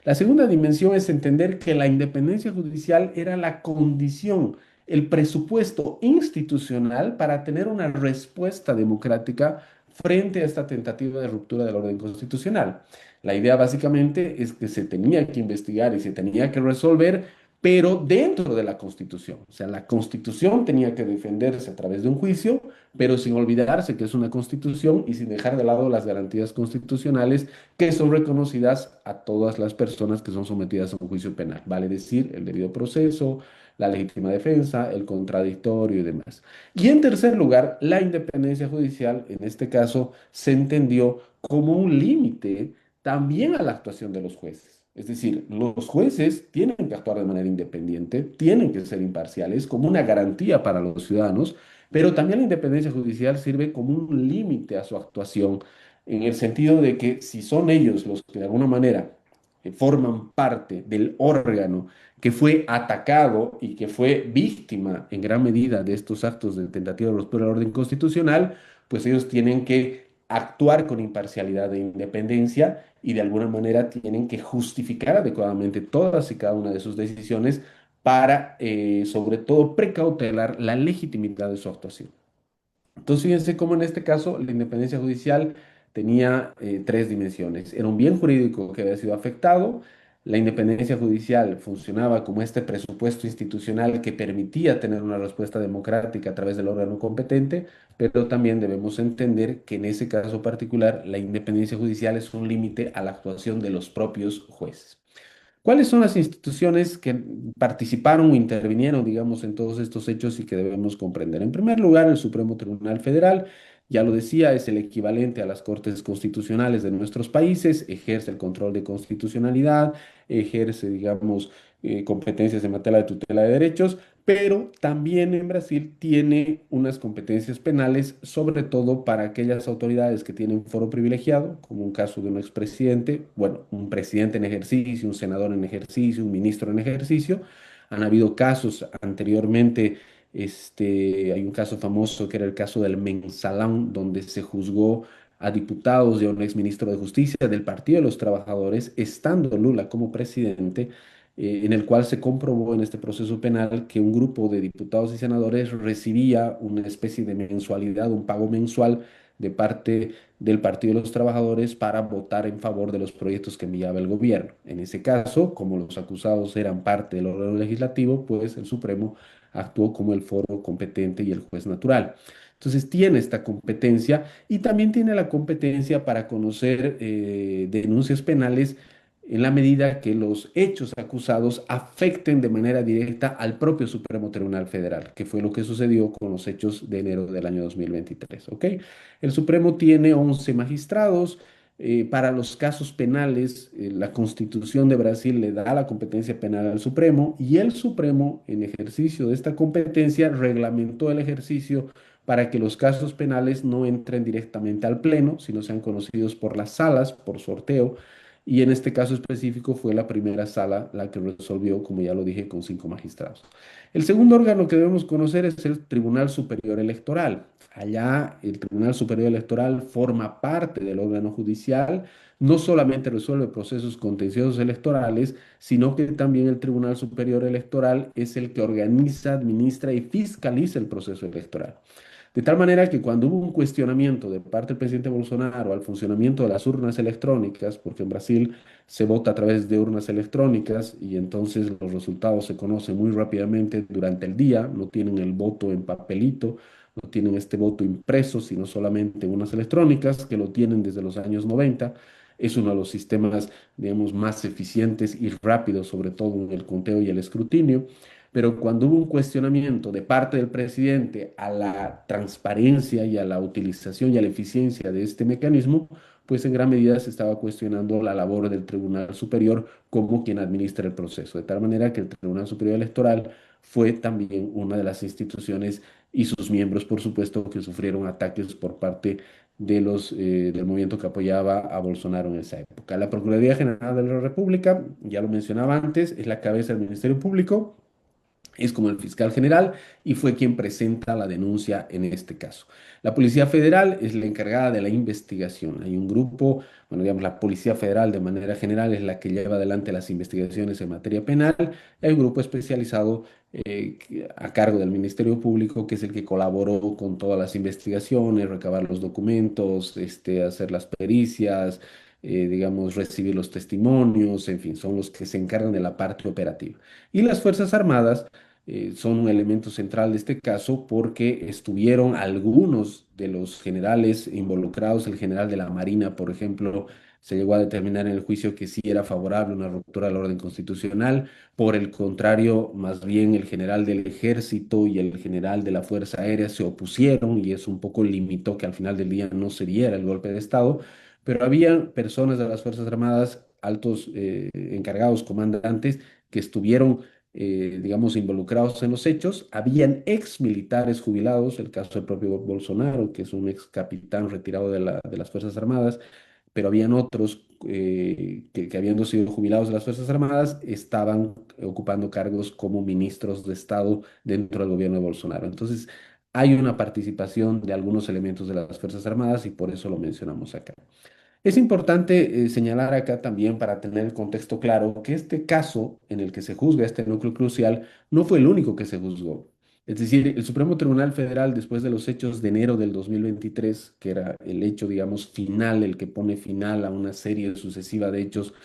La segunda dimensión es entender que la independencia judicial era la condición, el presupuesto institucional para tener una respuesta democrática frente a esta tentativa de ruptura del orden constitucional. La idea básicamente es que se tenía que investigar y se tenía que resolver, pero dentro de la Constitución. O sea, la Constitución tenía que defenderse a través de un juicio, pero sin olvidarse que es una Constitución y sin dejar de lado las garantías constitucionales que son reconocidas a todas las personas que son sometidas a un juicio penal. Vale decir, el debido proceso, la legítima defensa, el contradictorio y demás. Y en tercer lugar, la independencia judicial, en este caso, se entendió como un límite también a la actuación de los jueces. Es decir, los jueces tienen que actuar de manera independiente, tienen que ser imparciales como una garantía para los ciudadanos, pero también la independencia judicial sirve como un límite a su actuación, en el sentido de que si son ellos los que de alguna manera forman parte del órgano que fue atacado y que fue víctima en gran medida de estos actos de tentativa de ruptura del orden constitucional, pues ellos tienen que actuar con imparcialidad e independencia y de alguna manera tienen que justificar adecuadamente todas y cada una de sus decisiones para, sobre todo, precautelar la legitimidad de su actuación. Entonces, fíjense cómo en este caso la independencia judicial tenía tres dimensiones. Era un bien jurídico que había sido afectado, la independencia judicial funcionaba como este presupuesto institucional que permitía tener una respuesta democrática a través del órgano competente, pero también debemos entender que en ese caso particular la independencia judicial es un límite a la actuación de los propios jueces. ¿Cuáles son las instituciones que participaron o intervinieron, digamos, en todos estos hechos y que debemos comprender? En primer lugar, el Supremo Tribunal Federal, ya lo decía, es el equivalente a las Cortes Constitucionales de nuestros países, ejerce el control de constitucionalidad, ejerce, digamos, competencias en materia de tutela de derechos, pero también en Brasil tiene unas competencias penales, sobre todo para aquellas autoridades que tienen foro privilegiado, como un caso de un expresidente, bueno, un presidente en ejercicio, un senador en ejercicio, un ministro en ejercicio. Han habido casos anteriormente, hay un caso famoso que era el caso del Mensalão, donde se juzgó a diputados y a un exministro de Justicia del Partido de los Trabajadores, estando Lula como presidente, en el cual se comprobó en este proceso penal que un grupo de diputados y senadores recibía una especie de mensualidad, un pago mensual de parte del Partido de los Trabajadores para votar en favor de los proyectos que enviaba el gobierno. En ese caso, como los acusados eran parte del órgano legislativo, pues el Supremo actuó como el foro competente y el juez natural. Entonces tiene esta competencia y también tiene la competencia para conocer denuncias penales en la medida que los hechos acusados afecten de manera directa al propio Supremo Tribunal Federal, que fue lo que sucedió con los hechos de enero del año 2023. ¿Ok? El Supremo tiene 11 magistrados. Para los casos penales, la Constitución de Brasil le da la competencia penal al Supremo y el Supremo, en ejercicio de esta competencia, reglamentó el ejercicio para que los casos penales no entren directamente al Pleno, sino sean conocidos por las salas, por sorteo. Y en este caso específico fue la primera sala la que resolvió, como ya lo dije, con 5 magistrados. El segundo órgano que debemos conocer es el Tribunal Superior Electoral. Allá el Tribunal Superior Electoral forma parte del órgano judicial, no solamente resuelve procesos contenciosos electorales, sino que también el Tribunal Superior Electoral es el que organiza, administra y fiscaliza el proceso electoral. De tal manera que cuando hubo un cuestionamiento de parte del presidente Bolsonaro al funcionamiento de las urnas electrónicas, porque en Brasil se vota a través de urnas electrónicas y entonces los resultados se conocen muy rápidamente durante el día, no tienen el voto en papelito, no tienen este voto impreso, sino solamente en urnas electrónicas, que lo tienen desde los años 90. Es uno de los sistemas, digamos, más eficientes y rápidos, sobre todo en el conteo y el escrutinio. Pero cuando hubo un cuestionamiento de parte del presidente a la transparencia y a la utilización y a la eficiencia de este mecanismo, pues en gran medida se estaba cuestionando la labor del Tribunal Superior como quien administra el proceso. De tal manera que el Tribunal Superior Electoral fue también una de las instituciones y sus miembros, por supuesto, que sufrieron ataques por parte de del movimiento que apoyaba a Bolsonaro en esa época. La Procuraduría General de la República, ya lo mencionaba antes, es la cabeza del Ministerio Público, es como el fiscal general y fue quien presenta la denuncia en este caso. La Policía Federal es la encargada de la investigación. Hay un grupo, bueno, digamos, la Policía Federal de manera general es la que lleva adelante las investigaciones en materia penal. Hay un grupo especializado a cargo del Ministerio Público que es el que colaboró con todas las investigaciones, recabar los documentos, hacer las pericias, digamos, recibir los testimonios, en fin, son los que se encargan de la parte operativa. Y las Fuerzas Armadas son un elemento central de este caso porque estuvieron algunos de los generales involucrados, el general de la Marina, por ejemplo, se llegó a determinar en el juicio que sí era favorable una ruptura del orden constitucional. Por el contrario, más bien el general del Ejército y el general de la Fuerza Aérea se opusieron y eso un poco limitó que al final del día no se diera el golpe de Estado. Pero había personas de las Fuerzas Armadas, altos encargados, comandantes, que estuvieron digamos, involucrados en los hechos. Habían ex militares jubilados, el caso del propio Bolsonaro, que es un ex capitán retirado de las Fuerzas Armadas, pero habían otros que habiendo sido jubilados de las Fuerzas Armadas, estaban ocupando cargos como ministros de Estado dentro del gobierno de Bolsonaro. Entonces, hay una participación de algunos elementos de las Fuerzas Armadas y por eso lo mencionamos acá. Es importante señalar acá también para tener el contexto claro que este caso en el que se juzga este núcleo crucial no fue el único que se juzgó. Es decir, el Supremo Tribunal Federal, después de los hechos de enero del 2023, que era el hecho, digamos, final, el que pone final a una serie sucesiva de hechos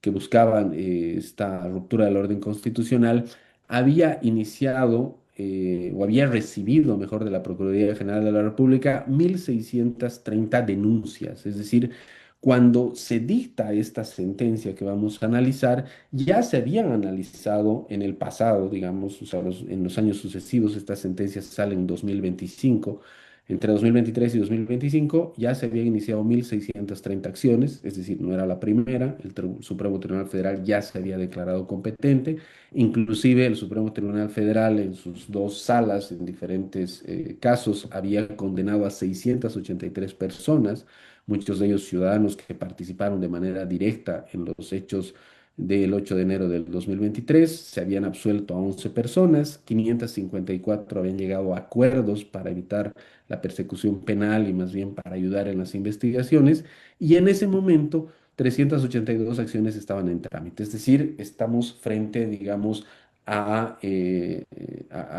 que buscaban esta ruptura del orden constitucional, había iniciado o había recibido, mejor, de la Procuraduría General de la República 1.630 denuncias. Es decir, cuando se dicta esta sentencia que vamos a analizar, ya se habían analizado en el pasado, digamos, o sea, en los años sucesivos, estas sentencias salen en 2025. Entre 2023 y 2025 ya se habían iniciado 1.630 acciones, es decir, no era la primera, el Supremo Tribunal Federal ya se había declarado competente, inclusive el Supremo Tribunal Federal en sus dos salas, en diferentes casos, había condenado a 683 personas, muchos de ellos ciudadanos que participaron de manera directa en los hechos del 8 de enero del 2023, se habían absuelto a 11 personas, 554 habían llegado a acuerdos para evitar la persecución penal y más bien para ayudar en las investigaciones, y en ese momento 382 acciones estaban en trámite, es decir, estamos frente, digamos, a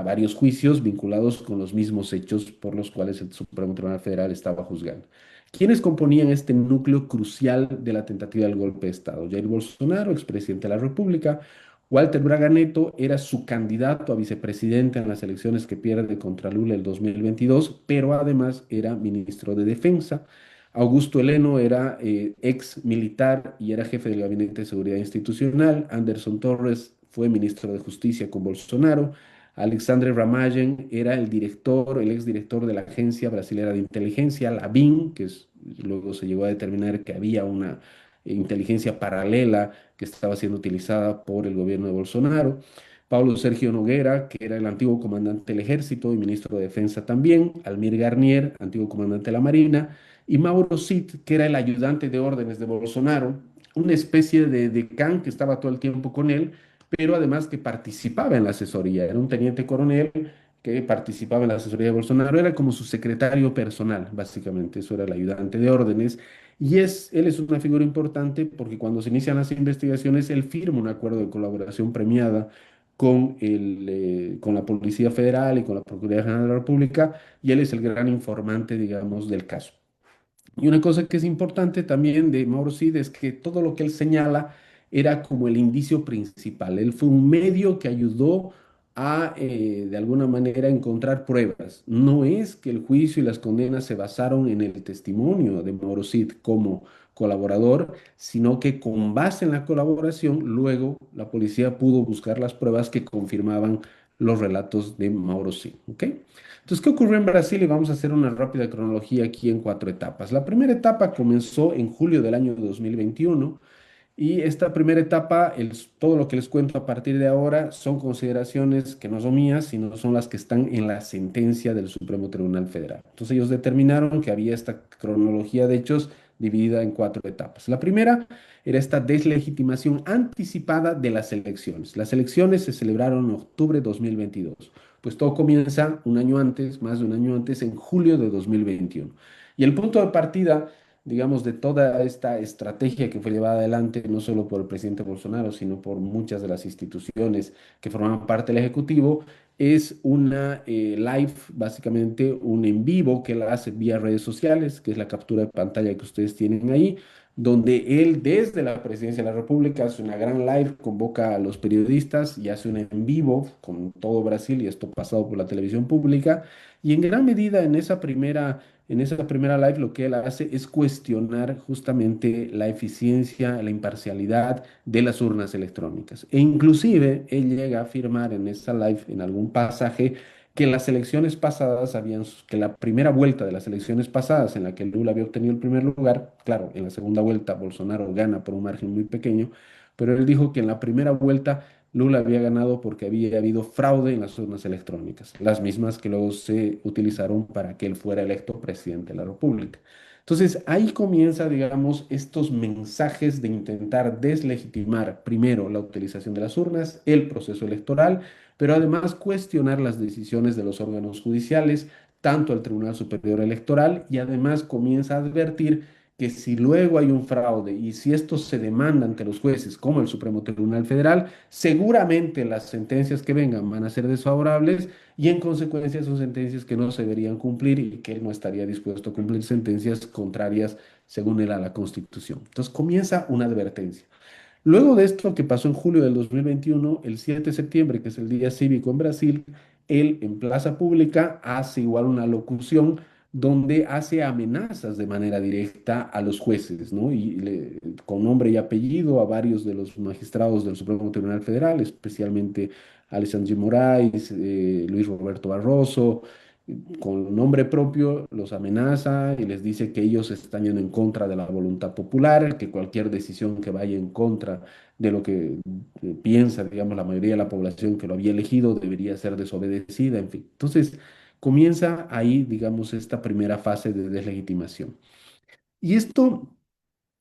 varios juicios vinculados con los mismos hechos por los cuales el Supremo Tribunal Federal estaba juzgando. ¿Quiénes componían este núcleo crucial de la tentativa del golpe de Estado? Jair Bolsonaro, expresidente de la República. Walter Braga Neto era su candidato a vicepresidente en las elecciones que pierde contra Lula el 2022, pero además era ministro de Defensa. Augusto Heleno era ex militar y era jefe del Gabinete de Seguridad Institucional. Anderson Torres fue ministro de Justicia con Bolsonaro. Alexandre Ramagen era el director, el exdirector de la Agencia Brasilera de Inteligencia, la BIN, luego se llegó a determinar que había una inteligencia paralela que estaba siendo utilizada por el gobierno de Bolsonaro. Pablo Sergio Noguera, que era el antiguo comandante del Ejército y ministro de Defensa también, Almir Garnier, antiguo comandante de la Marina, y Mauro Cid, que era el ayudante de órdenes de Bolsonaro, una especie de decán que estaba todo el tiempo con él, pero además que participaba en la asesoría. Era un teniente coronel que participaba en la asesoría de Bolsonaro, era como su secretario personal, básicamente, eso era el ayudante de órdenes. Él es una figura importante porque cuando se inician las investigaciones, él firma un acuerdo de colaboración premiada con la Policía Federal y con la Procuraduría General de la República, y él es el gran informante, digamos, del caso. Y una cosa que es importante también de Mauro Cid es que todo lo que él señala era como el indicio principal. Él fue un medio que ayudó a, de alguna manera, encontrar pruebas. No es que el juicio y las condenas se basaron en el testimonio de Mauro Cid como colaborador, sino que con base en la colaboración, luego la policía pudo buscar las pruebas que confirmaban los relatos de Mauro Cid. ¿Ok? Entonces, ¿qué ocurrió en Brasil? Y vamos a hacer una rápida cronología aquí en cuatro etapas. La primera etapa comenzó en julio del año 2021 y esta primera etapa, todo lo que les cuento a partir de ahora son consideraciones que no son mías, sino son las que están en la sentencia del Supremo Tribunal Federal. Entonces ellos determinaron que había esta cronología de hechos dividida en cuatro etapas. La primera era esta deslegitimación anticipada de las elecciones. Las elecciones se celebraron en octubre de 2022. Pues todo comienza un año antes, más de un año antes, en julio de 2021. Y el punto de partida, digamos, de toda esta estrategia que fue llevada adelante, no solo por el presidente Bolsonaro, sino por muchas de las instituciones que forman parte del Ejecutivo, es una live, básicamente un en vivo que él hace vía redes sociales, que es la captura de pantalla que ustedes tienen ahí, donde él desde la presidencia de la República hace una gran live, convoca a los periodistas y hace un en vivo con todo Brasil, y esto pasado por la televisión pública, y en gran medida en esa primera live lo que él hace es cuestionar justamente la eficiencia, la imparcialidad de las urnas electrónicas. E inclusive él llega a afirmar en esa live, en algún pasaje, que las elecciones pasadas que la primera vuelta de las elecciones pasadas en la que Lula había obtenido el primer lugar, claro, en la segunda vuelta Bolsonaro gana por un margen muy pequeño, pero él dijo que en la primera vuelta Lula había ganado porque había habido fraude en las urnas electrónicas, las mismas que luego se utilizaron para que él fuera electo presidente de la República. Entonces ahí comienza, digamos, estos mensajes de intentar deslegitimar primero la utilización de las urnas, el proceso electoral, pero además cuestionar las decisiones de los órganos judiciales, tanto el Tribunal Superior Electoral, y además comienza a advertir que si luego hay un fraude y si esto se demanda ante los jueces, como el Supremo Tribunal Federal, seguramente las sentencias que vengan van a ser desfavorables y en consecuencia son sentencias que no se deberían cumplir y que él no estaría dispuesto a cumplir sentencias contrarias, según él, a la Constitución. Entonces comienza una advertencia. Luego de esto que pasó en julio del 2021, el 7 de septiembre, que es el día cívico en Brasil, él en plaza pública hace igual una locución donde hace amenazas de manera directa a los jueces, ¿no? Con nombre y apellido a varios de los magistrados del Supremo Tribunal Federal, especialmente Alexandre de Moraes, Luis Roberto Barroso, con nombre propio los amenaza y les dice que ellos están yendo en contra de la voluntad popular, que cualquier decisión que vaya en contra de lo que piensa, digamos, la mayoría de la población que lo había elegido debería ser desobedecida, en fin. Entonces, comienza ahí, digamos, esta primera fase de deslegitimación. Y esto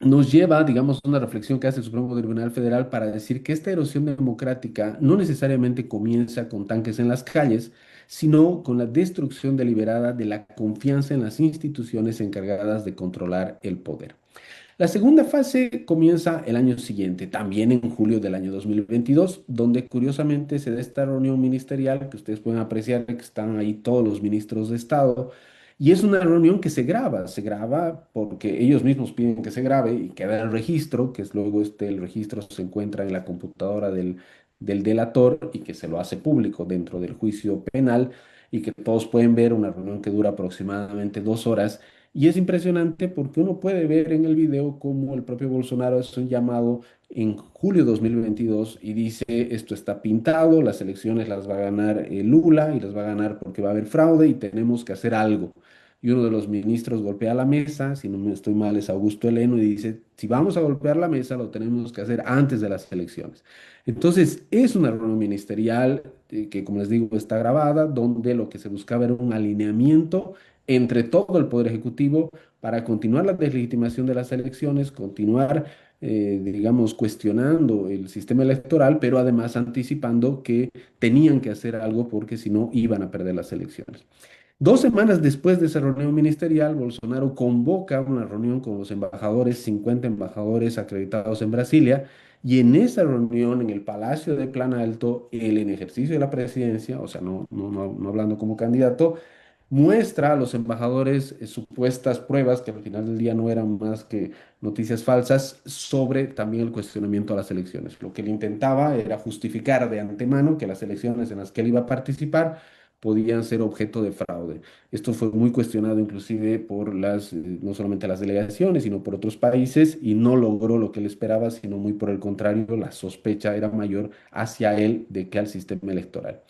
nos lleva, digamos, a una reflexión que hace el Supremo Tribunal Federal para decir que esta erosión democrática no necesariamente comienza con tanques en las calles, sino con la destrucción deliberada de la confianza en las instituciones encargadas de controlar el poder. La segunda fase comienza el año siguiente, también en julio del año 2022, donde curiosamente se da esta reunión ministerial que ustedes pueden apreciar que están ahí todos los ministros de Estado. Y es una reunión que se graba porque ellos mismos piden que se grabe y queda el registro, que es luego el registro se encuentra en la computadora del delator y que se lo hace público dentro del juicio penal y que todos pueden ver una reunión que dura aproximadamente 2 horas. Y es impresionante porque uno puede ver en el video cómo el propio Bolsonaro es un llamado en julio de 2022 y dice, esto está pintado, las elecciones las va a ganar Lula y las va a ganar porque va a haber fraude y tenemos que hacer algo. y uno de los ministros golpea la mesa, si no me estoy mal es Augusto Heleno, y dice, si vamos a golpear la mesa, lo tenemos que hacer antes de las elecciones. Entonces, es una reunión ministerial que, como les digo, está grabada, donde lo que se buscaba era un alineamiento entre todo el Poder Ejecutivo para continuar la deslegitimación de las elecciones, continuar, digamos, cuestionando el sistema electoral, pero además anticipando que tenían que hacer algo porque si no iban a perder las elecciones. 2 semanas después de esa reunión ministerial, Bolsonaro convoca una reunión con los embajadores, 50 embajadores acreditados en Brasilia, y en esa reunión, en el Palacio de Plan Alto, él en ejercicio de la presidencia, o sea, no hablando como candidato, muestra a los embajadores supuestas pruebas que al final del día no eran más que noticias falsas sobre también el cuestionamiento a las elecciones. Lo que él intentaba era justificar de antemano que las elecciones en las que él iba a participar podían ser objeto de fraude. Esto fue muy cuestionado inclusive por no solamente las delegaciones, sino por otros países y no logró lo que él esperaba, sino muy por el contrario, la sospecha era mayor hacia él de que al sistema electoral.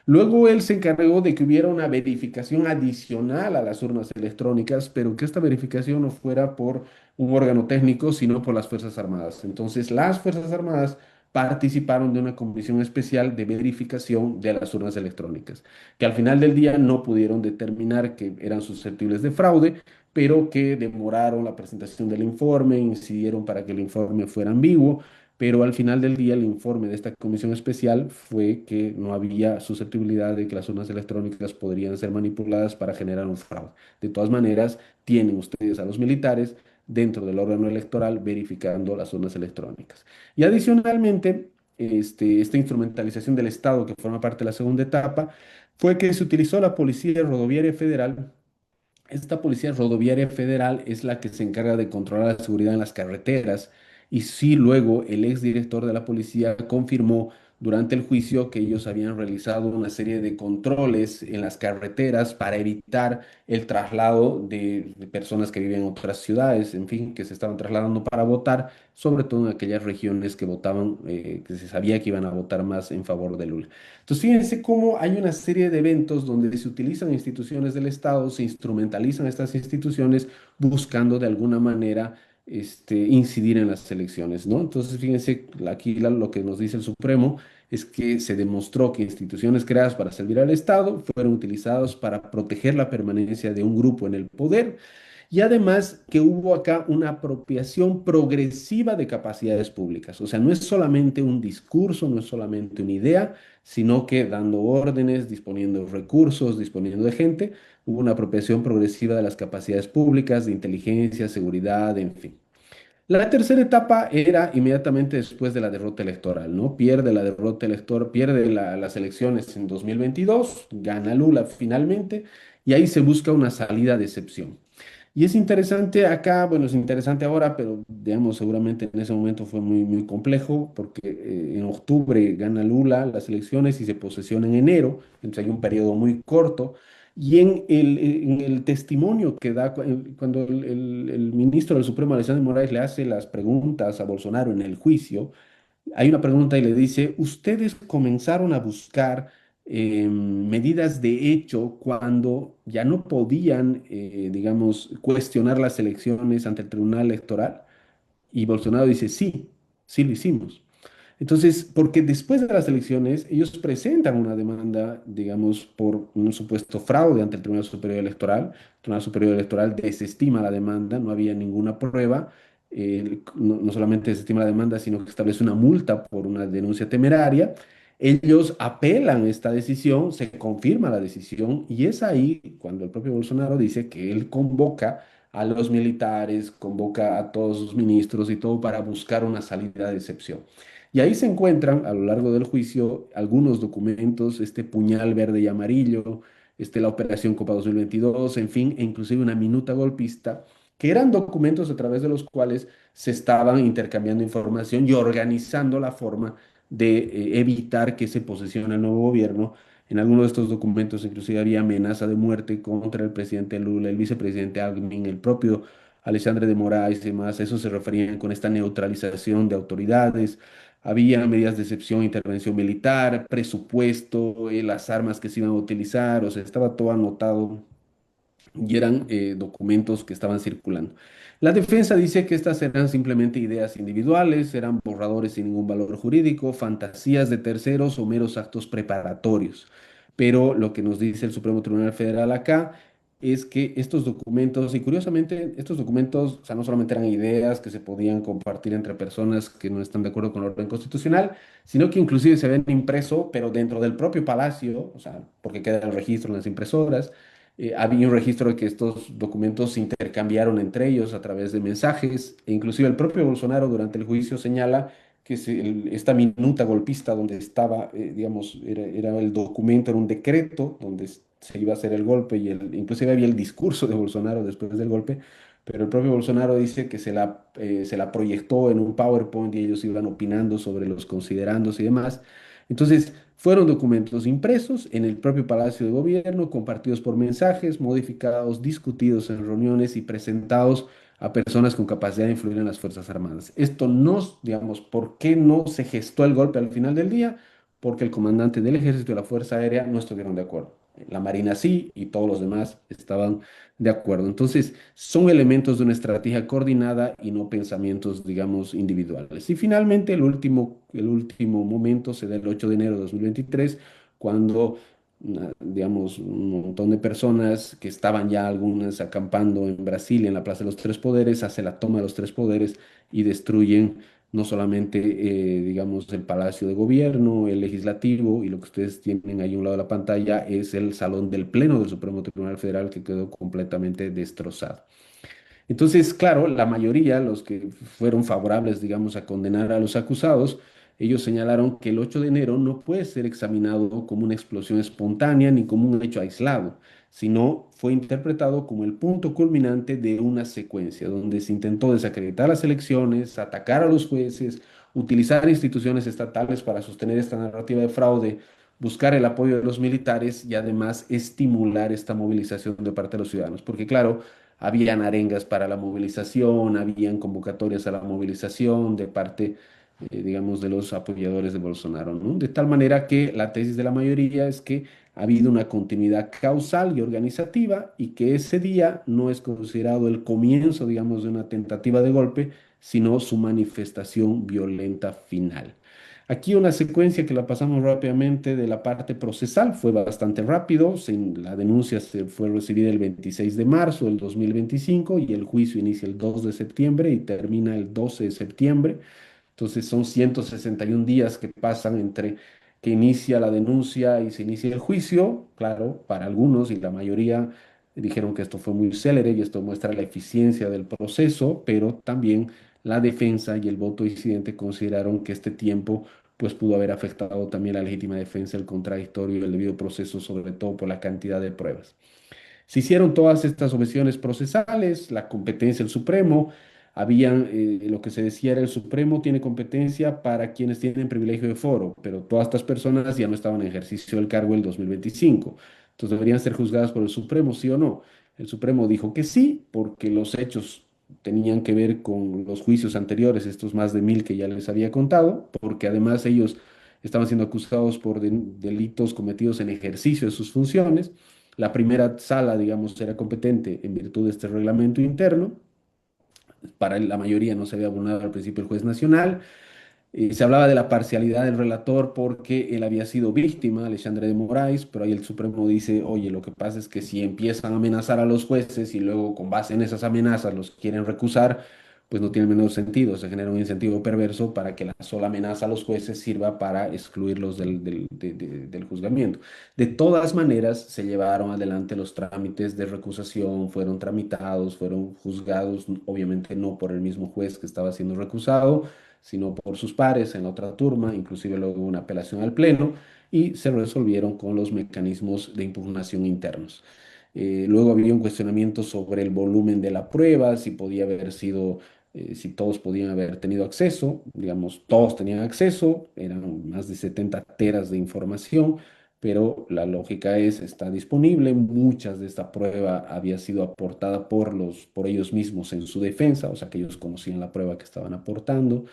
Luego él se encargó de que hubiera una verificación adicional a las urnas electrónicas, pero que esta verificación no fuera por un órgano técnico, sino por las Fuerzas Armadas. Entonces, las Fuerzas Armadas participaron de una comisión especial de verificación de las urnas electrónicas, que al final del día no pudieron determinar que eran susceptibles de fraude, pero que demoraron la presentación del informe, incidieron para que el informe fuera ambiguo, pero al final del día el informe de esta comisión especial fue que no había susceptibilidad de que las urnas electrónicas podrían ser manipuladas para generar un fraude. De todas maneras, tienen ustedes a los militares dentro del órgano electoral verificando las urnas electrónicas. Y adicionalmente, esta instrumentalización del Estado, que forma parte de la segunda etapa, fue que se utilizó la Policía Rodoviaria Federal. Esta Policía Rodoviaria Federal es la que se encarga de controlar la seguridad en las carreteras y sí luego el exdirector de la policía confirmó durante el juicio que ellos habían realizado una serie de controles en las carreteras para evitar el traslado de personas que viven en otras ciudades, en fin, que se estaban trasladando para votar, sobre todo en aquellas regiones que votaban, que se sabía que iban a votar más en favor de Lula. Entonces, fíjense cómo hay una serie de eventos donde se utilizan instituciones del Estado, se instrumentalizan estas instituciones buscando de alguna manera incidir en las elecciones, ¿no? Entonces, fíjense, aquí lo que nos dice el Supremo es que se demostró que instituciones creadas para servir al Estado fueron utilizadas para proteger la permanencia de un grupo en el poder y además que hubo acá una apropiación progresiva de capacidades públicas. O sea, no es solamente un discurso, no es solamente una idea, sino que dando órdenes, disponiendo de recursos, disponiendo de gente, hubo una apropiación progresiva de las capacidades públicas, de inteligencia, seguridad, en fin. La tercera etapa era inmediatamente después de la derrota electoral, ¿no? Pierde la derrota electoral, pierde las elecciones en 2022, gana Lula finalmente, y ahí se busca una salida de excepción. Y es interesante acá, bueno, es interesante ahora, pero digamos, seguramente en ese momento fue muy, muy complejo, porque en octubre gana Lula las elecciones y se posesiona en enero, entonces hay un periodo muy corto. Y en el testimonio que da cuando el ministro del Supremo, Alexandre Moraes, le hace las preguntas a Bolsonaro en el juicio, hay una pregunta y le dice, ¿ustedes comenzaron a buscar medidas de hecho cuando ya no podían, digamos, cuestionar las elecciones ante el Tribunal Electoral? Y Bolsonaro dice, sí, sí lo hicimos. Entonces, porque después de las elecciones, ellos presentan una demanda, digamos, por un supuesto fraude ante el Tribunal Superior Electoral. El Tribunal Superior Electoral desestima la demanda, no había ninguna prueba. No solamente desestima la demanda, sino que establece una multa por una denuncia temeraria. Ellos apelan esta decisión, se confirma la decisión, y es ahí cuando el propio Bolsonaro dice que él convoca a los militares, convoca a todos sus ministros y todo para buscar una salida de excepción. Y ahí se encuentran a lo largo del juicio algunos documentos, este puñal verde y amarillo, la Operación Copa 2022, en fin, e inclusive una minuta golpista, que eran documentos a través de los cuales se estaban intercambiando información y organizando la forma de evitar que se posesione el nuevo gobierno. En algunos de estos documentos inclusive había amenaza de muerte contra el presidente Lula, el vicepresidente Alckmin, el propio Alexandre de Moraes y demás. Eso se referían con esta neutralización de autoridades. Había medidas de excepción, intervención militar, presupuesto, las armas que se iban a utilizar, o sea, estaba todo anotado y eran documentos que estaban circulando. La defensa dice que estas eran simplemente ideas individuales, eran borradores sin ningún valor jurídico, fantasías de terceros o meros actos preparatorios. Pero lo que nos dice el Supremo Tribunal Federal acá es que estos documentos, y curiosamente estos documentos, o sea, no solamente eran ideas que se podían compartir entre personas que no están de acuerdo con el orden constitucional, sino que inclusive se habían impreso, pero dentro del propio palacio, o sea, porque queda el registro en las impresoras. Había un registro de que estos documentos se intercambiaron entre ellos a través de mensajes, e inclusive el propio Bolsonaro durante el juicio señala que esta minuta golpista donde estaba, digamos, era el documento, era un decreto donde se iba a hacer el golpe y inclusive había el discurso de Bolsonaro después del golpe, pero el propio Bolsonaro dice que se la proyectó en un PowerPoint y ellos iban opinando sobre los considerandos y demás. Entonces, fueron documentos impresos en el propio Palacio de Gobierno, compartidos por mensajes, modificados, discutidos en reuniones y presentados a personas con capacidad de influir en las Fuerzas Armadas. Esto nos, digamos, ¿por qué no se gestó el golpe al final del día? Porque el comandante del Ejército y la Fuerza Aérea no estuvieron de acuerdo. La Marina sí y todos los demás estaban de acuerdo. Entonces, son elementos de una estrategia coordinada y no pensamientos, digamos, individuales. Y finalmente, el último momento se da el 8 de enero de 2023, cuando, digamos, un montón de personas que estaban ya algunas acampando en Brasil, en la Plaza de los Tres Poderes, hace la toma de los Tres Poderes y destruyen no solamente, digamos, el Palacio de Gobierno, el Legislativo, y lo que ustedes tienen ahí a un lado de la pantalla es el Salón del Pleno del Supremo Tribunal Federal, que quedó completamente destrozado. Entonces, claro, la mayoría, los que fueron favorables, digamos, a condenar a los acusados, ellos señalaron que el 8 de enero no puede ser examinado como una explosión espontánea ni como un hecho aislado, sino fue interpretado como el punto culminante de una secuencia donde se intentó desacreditar las elecciones, atacar a los jueces, utilizar instituciones estatales para sostener esta narrativa de fraude, buscar el apoyo de los militares y además estimular esta movilización de parte de los ciudadanos. Porque claro, habían arengas para la movilización, habían convocatorias a la movilización de parte, digamos, de los apoyadores de Bolsonaro, ¿no? De tal manera que la tesis de la mayoría es que ha habido una continuidad causal y organizativa y que ese día no es considerado el comienzo, digamos, de una tentativa de golpe, sino su manifestación violenta final. Aquí una secuencia que la pasamos rápidamente de la parte procesal, fue bastante rápido, la denuncia se fue recibida el 26 de marzo del 2025 y el juicio inicia el 2 de septiembre y termina el 12 de septiembre. Entonces son 161 días que pasan entre que inicia la denuncia y se inicia el juicio. Claro, para algunos y la mayoría dijeron que esto fue muy célere y esto muestra la eficiencia del proceso, pero también la defensa y el voto disidente consideraron que este tiempo pues pudo haber afectado también la legítima defensa, el contradictorio y el debido proceso, sobre todo por la cantidad de pruebas. Se hicieron todas estas objeciones procesales, la competencia del Supremo, habían, lo que se decía era el Supremo tiene competencia para quienes tienen privilegio de foro, pero todas estas personas ya no estaban en ejercicio del cargo en el 2025. Entonces deberían ser juzgadas por el Supremo, sí o no. El Supremo dijo que sí, porque los hechos tenían que ver con los juicios anteriores, estos más de 1000 que ya les había contado, porque además ellos estaban siendo acusados por delitos cometidos en ejercicio de sus funciones. La primera sala, digamos, era competente en virtud de este reglamento interno. Para la mayoría no se había abonado al principio el juez nacional. Se hablaba de la parcialidad del relator porque él había sido víctima, Alexandre de Moraes, pero ahí el Supremo dice, oye, lo que pasa es que si empiezan a amenazar a los jueces y luego con base en esas amenazas los quieren recusar, pues no tiene menos sentido, se genera un incentivo perverso para que la sola amenaza a los jueces sirva para excluirlos del juzgamiento. De todas maneras, se llevaron adelante los trámites de recusación, fueron tramitados, fueron juzgados, obviamente no por el mismo juez que estaba siendo recusado, sino por sus pares en la otra turma, inclusive luego una apelación al Pleno, y se resolvieron con los mecanismos de impugnación internos. Luego había un cuestionamiento sobre el volumen de la prueba, si podía haber sido, si todos podían haber tenido acceso, digamos, todos tenían acceso, eran más de 70 teras de información, pero la lógica es, está disponible, muchas de esta prueba había sido aportada por ellos mismos en su defensa, o sea que ellos conocían la prueba que estaban aportando.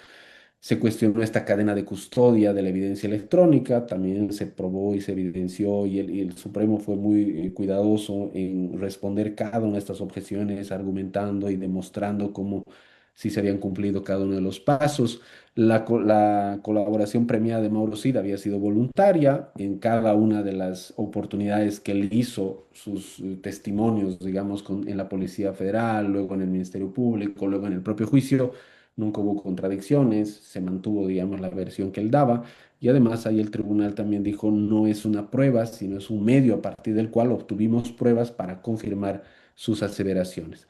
Se cuestionó esta cadena de custodia de la evidencia electrónica, también se probó y se evidenció y el Supremo fue muy cuidadoso en responder cada una de estas objeciones, argumentando y demostrando cómo sí se habían cumplido cada uno de los pasos. La colaboración premiada de Mauro Cid había sido voluntaria en cada una de las oportunidades que él hizo sus testimonios, digamos, en la Policía Federal, luego en el Ministerio Público, luego en el propio juicio. Nunca hubo contradicciones, se mantuvo, digamos, la versión que él daba y además ahí el tribunal también dijo no es una prueba, sino es un medio a partir del cual obtuvimos pruebas para confirmar sus aseveraciones.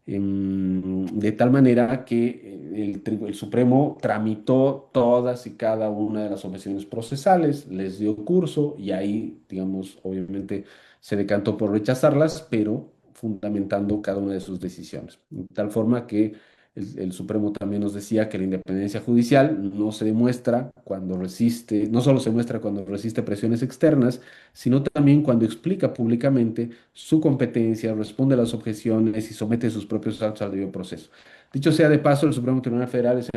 De tal manera que el Supremo tramitó todas y cada una de las objeciones procesales, les dio curso y ahí, digamos, obviamente se decantó por rechazarlas, pero fundamentando cada una de sus decisiones. De tal forma que el Supremo también nos decía que la independencia judicial no se demuestra cuando resiste, no solo se muestra cuando resiste presiones externas, sino también cuando explica públicamente su competencia, responde a las objeciones y somete sus propios actos al debido proceso. Dicho sea de paso, el Supremo Tribunal Federal es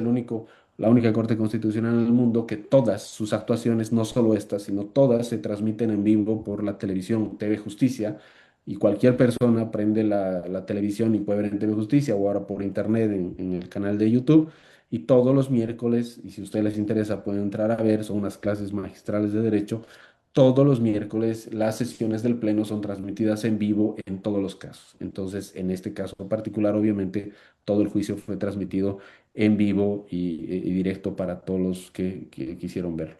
la única Corte Constitucional en el mundo que todas sus actuaciones, no solo estas, sino todas, se transmiten en vivo por la televisión, TV Justicia, y cualquier persona prende la televisión y puede ver en TV Justicia o ahora por internet en el canal de YouTube. Y todos los miércoles, y si a ustedes les interesa, pueden entrar a ver, son unas clases magistrales de derecho. Todos los miércoles las sesiones del Pleno son transmitidas en vivo en todos los casos. Entonces, en este caso en particular, obviamente, todo el juicio fue transmitido en vivo y directo para todos los que quisieron verlo.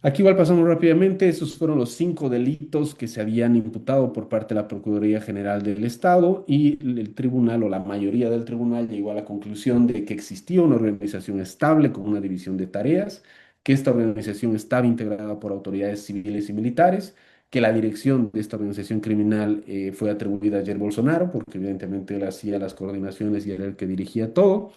Aquí igual pasamos rápidamente, esos fueron los 5 delitos que se habían imputado por parte de la Procuraduría General del Estado y el tribunal o la mayoría del tribunal llegó a la conclusión de que existía una organización estable con una división de tareas, que esta organización estaba integrada por autoridades civiles y militares, que la dirección de esta organización criminal fue atribuida a Jair Bolsonaro, porque evidentemente él hacía las coordinaciones y era el que dirigía todo,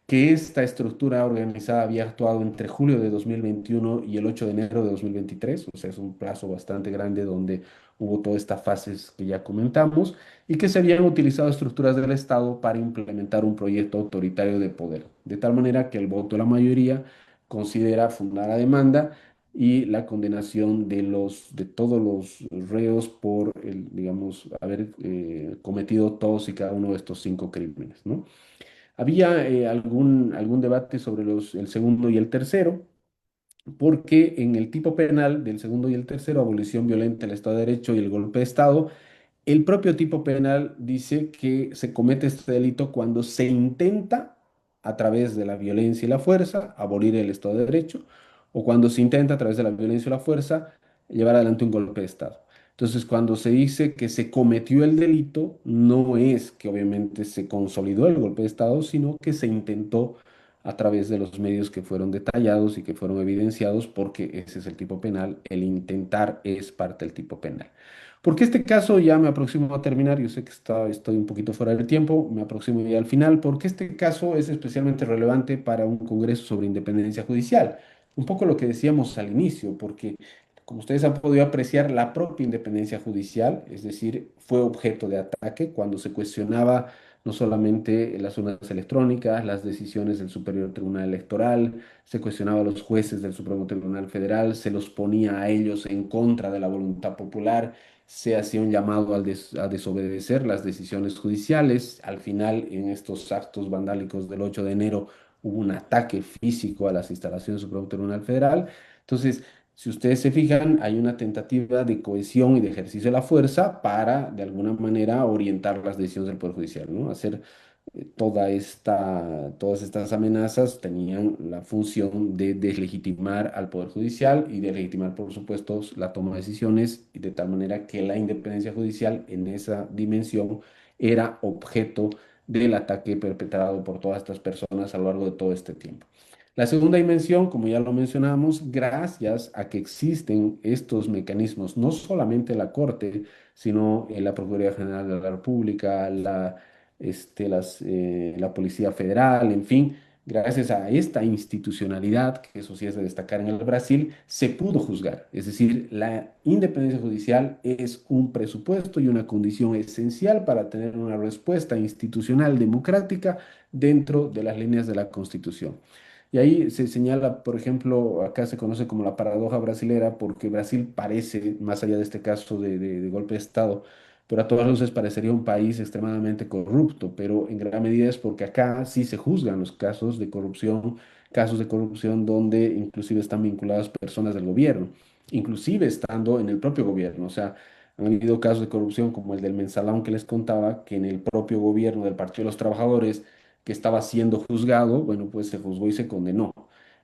que esta estructura organizada había actuado entre julio de 2021 y el 8 de enero de 2023, o sea, es un plazo bastante grande donde hubo todas estas fases que ya comentamos, y que se habían utilizado estructuras del Estado para implementar un proyecto autoritario de poder, de tal manera que el voto de la mayoría considera fundada la demanda y la condenación de todos los reos por, digamos, haber cometido todos y cada uno de estos 5 crímenes, ¿no? Había algún debate sobre el segundo y el tercero, porque en el tipo penal del segundo y el tercero, abolición violenta del Estado de Derecho y el golpe de Estado, el propio tipo penal dice que se comete este delito cuando se intenta, a través de la violencia y la fuerza, abolir el Estado de Derecho, o cuando se intenta, a través de la violencia y la fuerza, llevar adelante un golpe de Estado. Entonces, cuando se dice que se cometió el delito, no es que obviamente se consolidó el golpe de Estado, sino que se intentó a través de los medios que fueron detallados y que fueron evidenciados, porque ese es el tipo penal, el intentar es parte del tipo penal. Porque este caso ya me aproximo a terminar, yo sé que estoy un poquito fuera del tiempo, me aproximo ya al final, porque este caso es especialmente relevante para un congreso sobre independencia judicial. Un poco lo que decíamos al inicio, porque como ustedes han podido apreciar, la propia independencia judicial, es decir, fue objeto de ataque cuando se cuestionaba no solamente las urnas electrónicas, las decisiones del Superior Tribunal Electoral, se cuestionaba a los jueces del Supremo Tribunal Federal, se los ponía a ellos en contra de la voluntad popular, se hacía un llamado a desobedecer las decisiones judiciales. Al final, en estos actos vandálicos del 8 de enero, hubo un ataque físico a las instalaciones del Supremo Tribunal Federal. Entonces, si ustedes se fijan, hay una tentativa de cohesión y de ejercicio de la fuerza para, de alguna manera, orientar las decisiones del Poder Judicial, ¿no? Hacer todas estas amenazas tenían la función de deslegitimar al Poder Judicial y de legitimar, por supuesto, la toma de decisiones, y de tal manera que la independencia judicial en esa dimensión era objeto del ataque perpetrado por todas estas personas a lo largo de todo este tiempo. La segunda dimensión, como ya lo mencionamos, gracias a que existen estos mecanismos, no solamente la Corte, sino la Procuraduría General de la República, la Policía Federal, en fin, gracias a esta institucionalidad, que eso sí es de destacar en el Brasil, se pudo juzgar. Es decir, la independencia judicial es un presupuesto y una condición esencial para tener una respuesta institucional democrática dentro de las líneas de la Constitución. Y ahí se señala, por ejemplo, acá se conoce como la paradoja brasilera, porque Brasil parece, más allá de este caso de golpe de Estado, pero a todas luces parecería un país extremadamente corrupto, pero en gran medida es porque acá sí se juzgan los casos de corrupción donde inclusive están vinculadas personas del gobierno, inclusive estando en el propio gobierno. O sea, han habido casos de corrupción como el del mensalón que les contaba, que en el propio gobierno del Partido de los Trabajadores, que estaba siendo juzgado, bueno, pues se juzgó y se condenó.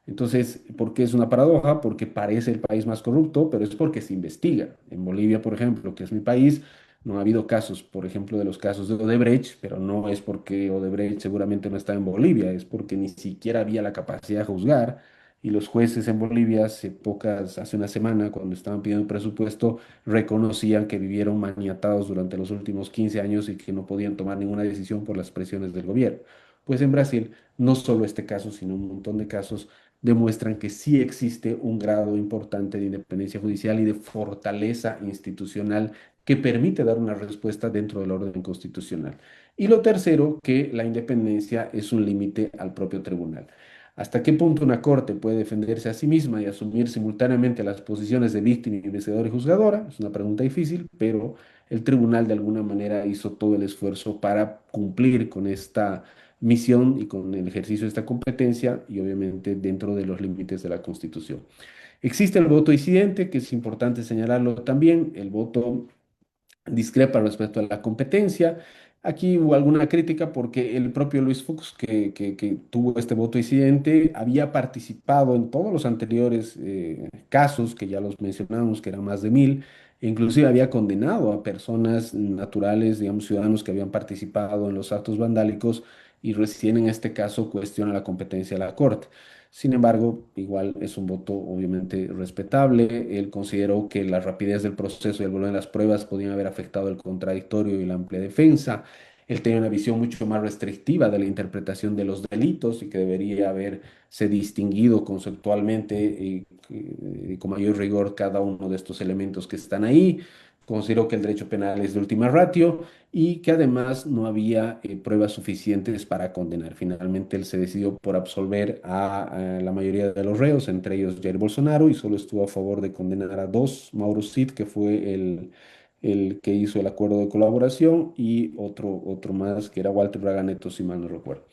Entonces, ¿por qué es una paradoja? Porque parece el país más corrupto, pero es porque se investiga. En Bolivia, por ejemplo, que es mi país, no ha habido casos, por ejemplo, de los casos de Odebrecht, pero no es porque Odebrecht seguramente no está en Bolivia, es porque ni siquiera había la capacidad de juzgar. Y los jueces en Bolivia, hace una semana, cuando estaban pidiendo presupuesto, reconocían que vivieron maniatados durante los últimos 15 años y que no podían tomar ninguna decisión por las presiones del gobierno. Pues en Brasil, no solo este caso, sino un montón de casos demuestran que sí existe un grado importante de independencia judicial y de fortaleza institucional que permite dar una respuesta dentro del orden constitucional. Y lo tercero, que la independencia es un límite al propio tribunal. ¿Hasta qué punto una corte puede defenderse a sí misma y asumir simultáneamente las posiciones de víctima, investigadora y juzgadora? Es una pregunta difícil, pero el tribunal de alguna manera hizo todo el esfuerzo para cumplir con esta misión y con el ejercicio de esta competencia y obviamente dentro de los límites de la Constitución. Existe el voto disidente, que es importante señalarlo también. El voto discrepa respecto a la competencia. Aquí hubo alguna crítica porque el propio Luis Fuchs, que tuvo este voto disidente, había participado en todos los anteriores casos, que ya los mencionamos, que eran más de 1000, e inclusive había condenado a personas naturales, digamos, ciudadanos que habían participado en los actos vandálicos y recién en este caso cuestiona la competencia de la Corte. Sin embargo, igual es un voto obviamente respetable. Él consideró que la rapidez del proceso y el volumen de las pruebas podían haber afectado el contradictorio y la amplia defensa. Él tenía una visión mucho más restrictiva de la interpretación de los delitos y que debería haberse distinguido conceptualmente y con mayor rigor cada uno de estos elementos que están ahí. Consideró que el derecho penal es de última ratio y que además no había pruebas suficientes para condenar. Finalmente él se decidió por absolver a la mayoría de los reos, entre ellos Jair Bolsonaro, y solo estuvo a favor de condenar a dos, Mauro Cid, que fue el que hizo el acuerdo de colaboración, y otro más, que era Walter Braga Neto, si mal no recuerdo.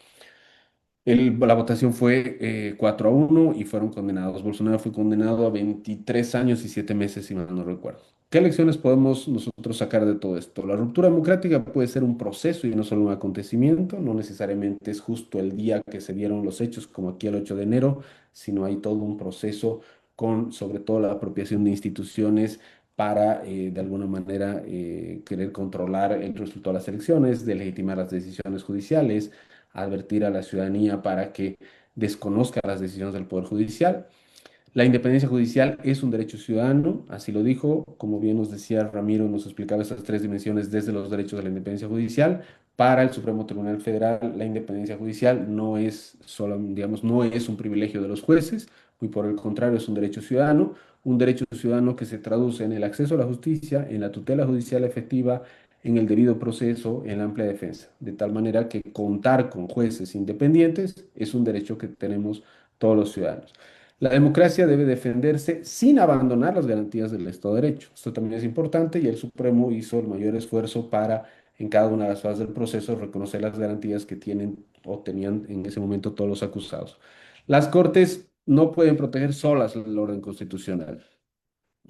La votación fue 4-1 y fueron condenados. Bolsonaro fue condenado a 23 años y 7 meses, si mal no recuerdo. ¿Qué lecciones podemos nosotros sacar de todo esto? La ruptura democrática puede ser un proceso y no solo un acontecimiento. No necesariamente es justo el día que se dieron los hechos, como aquí el 8 de enero, sino hay todo un proceso con, sobre todo, la apropiación de instituciones para, de alguna manera, querer controlar el resultado de las elecciones, de legitimar las decisiones judiciales, advertir a la ciudadanía para que desconozca las decisiones del Poder Judicial. La independencia judicial es un derecho ciudadano, así lo dijo, como bien nos decía Ramiro, nos explicaba estas tres dimensiones desde los derechos de la independencia judicial. Para el Supremo Tribunal Federal, la independencia judicial no es solo, digamos, no es un privilegio de los jueces, muy por el contrario, es un derecho ciudadano que se traduce en el acceso a la justicia, en la tutela judicial efectiva, en el debido proceso, en la amplia defensa, de tal manera que contar con jueces independientes es un derecho que tenemos todos los ciudadanos. La democracia debe defenderse sin abandonar las garantías del Estado de Derecho. Esto también es importante y el Supremo hizo el mayor esfuerzo para, en cada una de las fases del proceso, reconocer las garantías que tienen o tenían en ese momento todos los acusados. Las Cortes no pueden proteger solas el orden constitucional.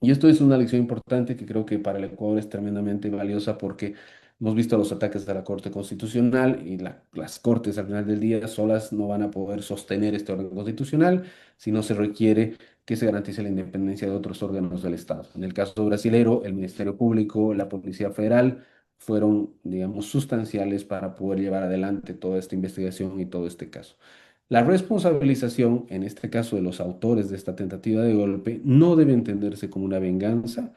Y esto es una lección importante que creo que para el Ecuador es tremendamente valiosa porque hemos visto los ataques de la Corte Constitucional y las Cortes al final del día solas no van a poder sostener este orden constitucional si no se requiere que se garantice la independencia de otros órganos del Estado. En el caso brasilero, el Ministerio Público, la Policía Federal fueron, digamos, sustanciales para poder llevar adelante toda esta investigación y todo este caso. La responsabilización, en este caso de los autores de esta tentativa de golpe, no debe entenderse como una venganza.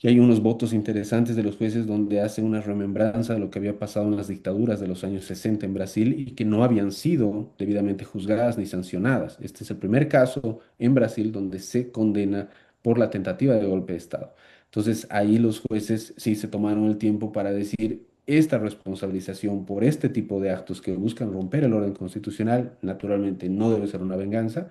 Y hay unos votos interesantes de los jueces donde hacen una remembranza de lo que había pasado en las dictaduras de los años 60 en Brasil y que no habían sido debidamente juzgadas ni sancionadas. Este es el primer caso en Brasil donde se condena por la tentativa de golpe de Estado. Entonces ahí los jueces sí se tomaron el tiempo para decir, esta responsabilización por este tipo de actos que buscan romper el orden constitucional, naturalmente no debe ser una venganza,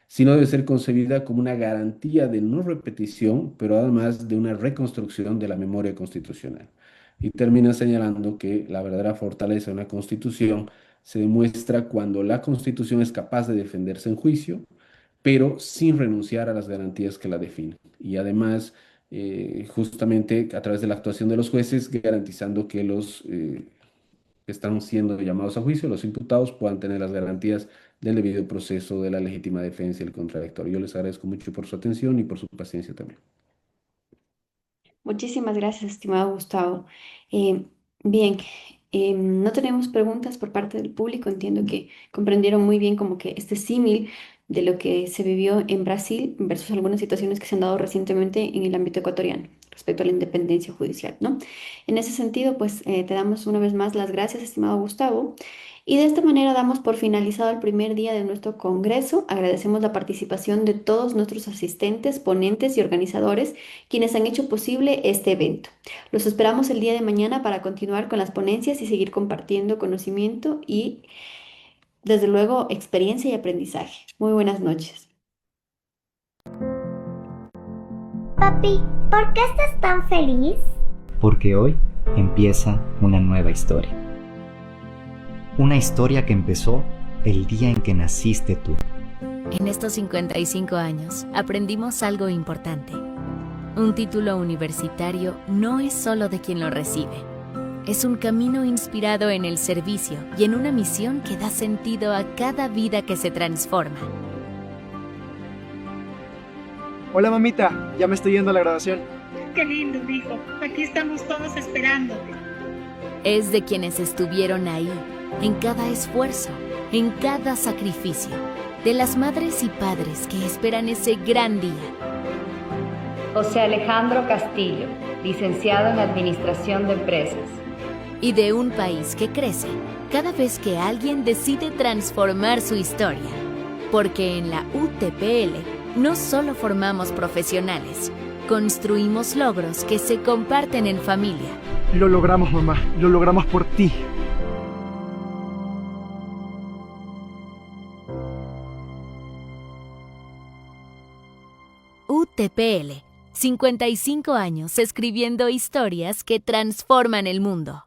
sino debe ser concebida como una garantía de no repetición, pero además de una reconstrucción de la memoria constitucional. Y termina señalando que la verdadera fortaleza de una constitución se demuestra cuando la constitución es capaz de defenderse en juicio, pero sin renunciar a las garantías que la definen. Y además, justamente a través de la actuación de los jueces, garantizando que los que están siendo llamados a juicio, los imputados, puedan tener las garantías del debido proceso, de la legítima defensa y el contradictorio. Yo les agradezco mucho por su atención y por su paciencia también. Muchísimas gracias, estimado Gustavo. Eh, bien, no tenemos preguntas por parte del público. Entiendo que comprendieron muy bien como que este símil de lo que se vivió en Brasil versus algunas situaciones que se han dado recientemente en el ámbito ecuatoriano respecto a la independencia judicial, ¿no? En ese sentido, pues te damos una vez más las gracias, estimado Gustavo. Y de esta manera damos por finalizado el primer día de nuestro congreso. Agradecemos la participación de todos nuestros asistentes, ponentes y organizadores quienes han hecho posible este evento. Los esperamos el día de mañana para continuar con las ponencias y seguir compartiendo conocimiento y, desde luego, experiencia y aprendizaje. Muy buenas noches. Papi, ¿por qué estás tan feliz? Porque hoy empieza una nueva historia. Una historia que empezó el día en que naciste tú. En estos 55 años aprendimos algo importante. Un título universitario no es solo de quien lo recibe. Es un camino inspirado en el servicio y en una misión que da sentido a cada vida que se transforma. Hola mamita, ya me estoy yendo a la graduación. Qué lindo, hijo. Aquí estamos todos esperándote. Es de quienes estuvieron ahí, en cada esfuerzo, en cada sacrificio, de las madres y padres que esperan ese gran día. José Alejandro Castillo, licenciado en Administración de Empresas. Y de un país que crece cada vez que alguien decide transformar su historia. Porque en la UTPL no solo formamos profesionales, construimos logros que se comparten en familia. Lo logramos, mamá. Lo logramos por ti. UTPL, 55 años escribiendo historias que transforman el mundo.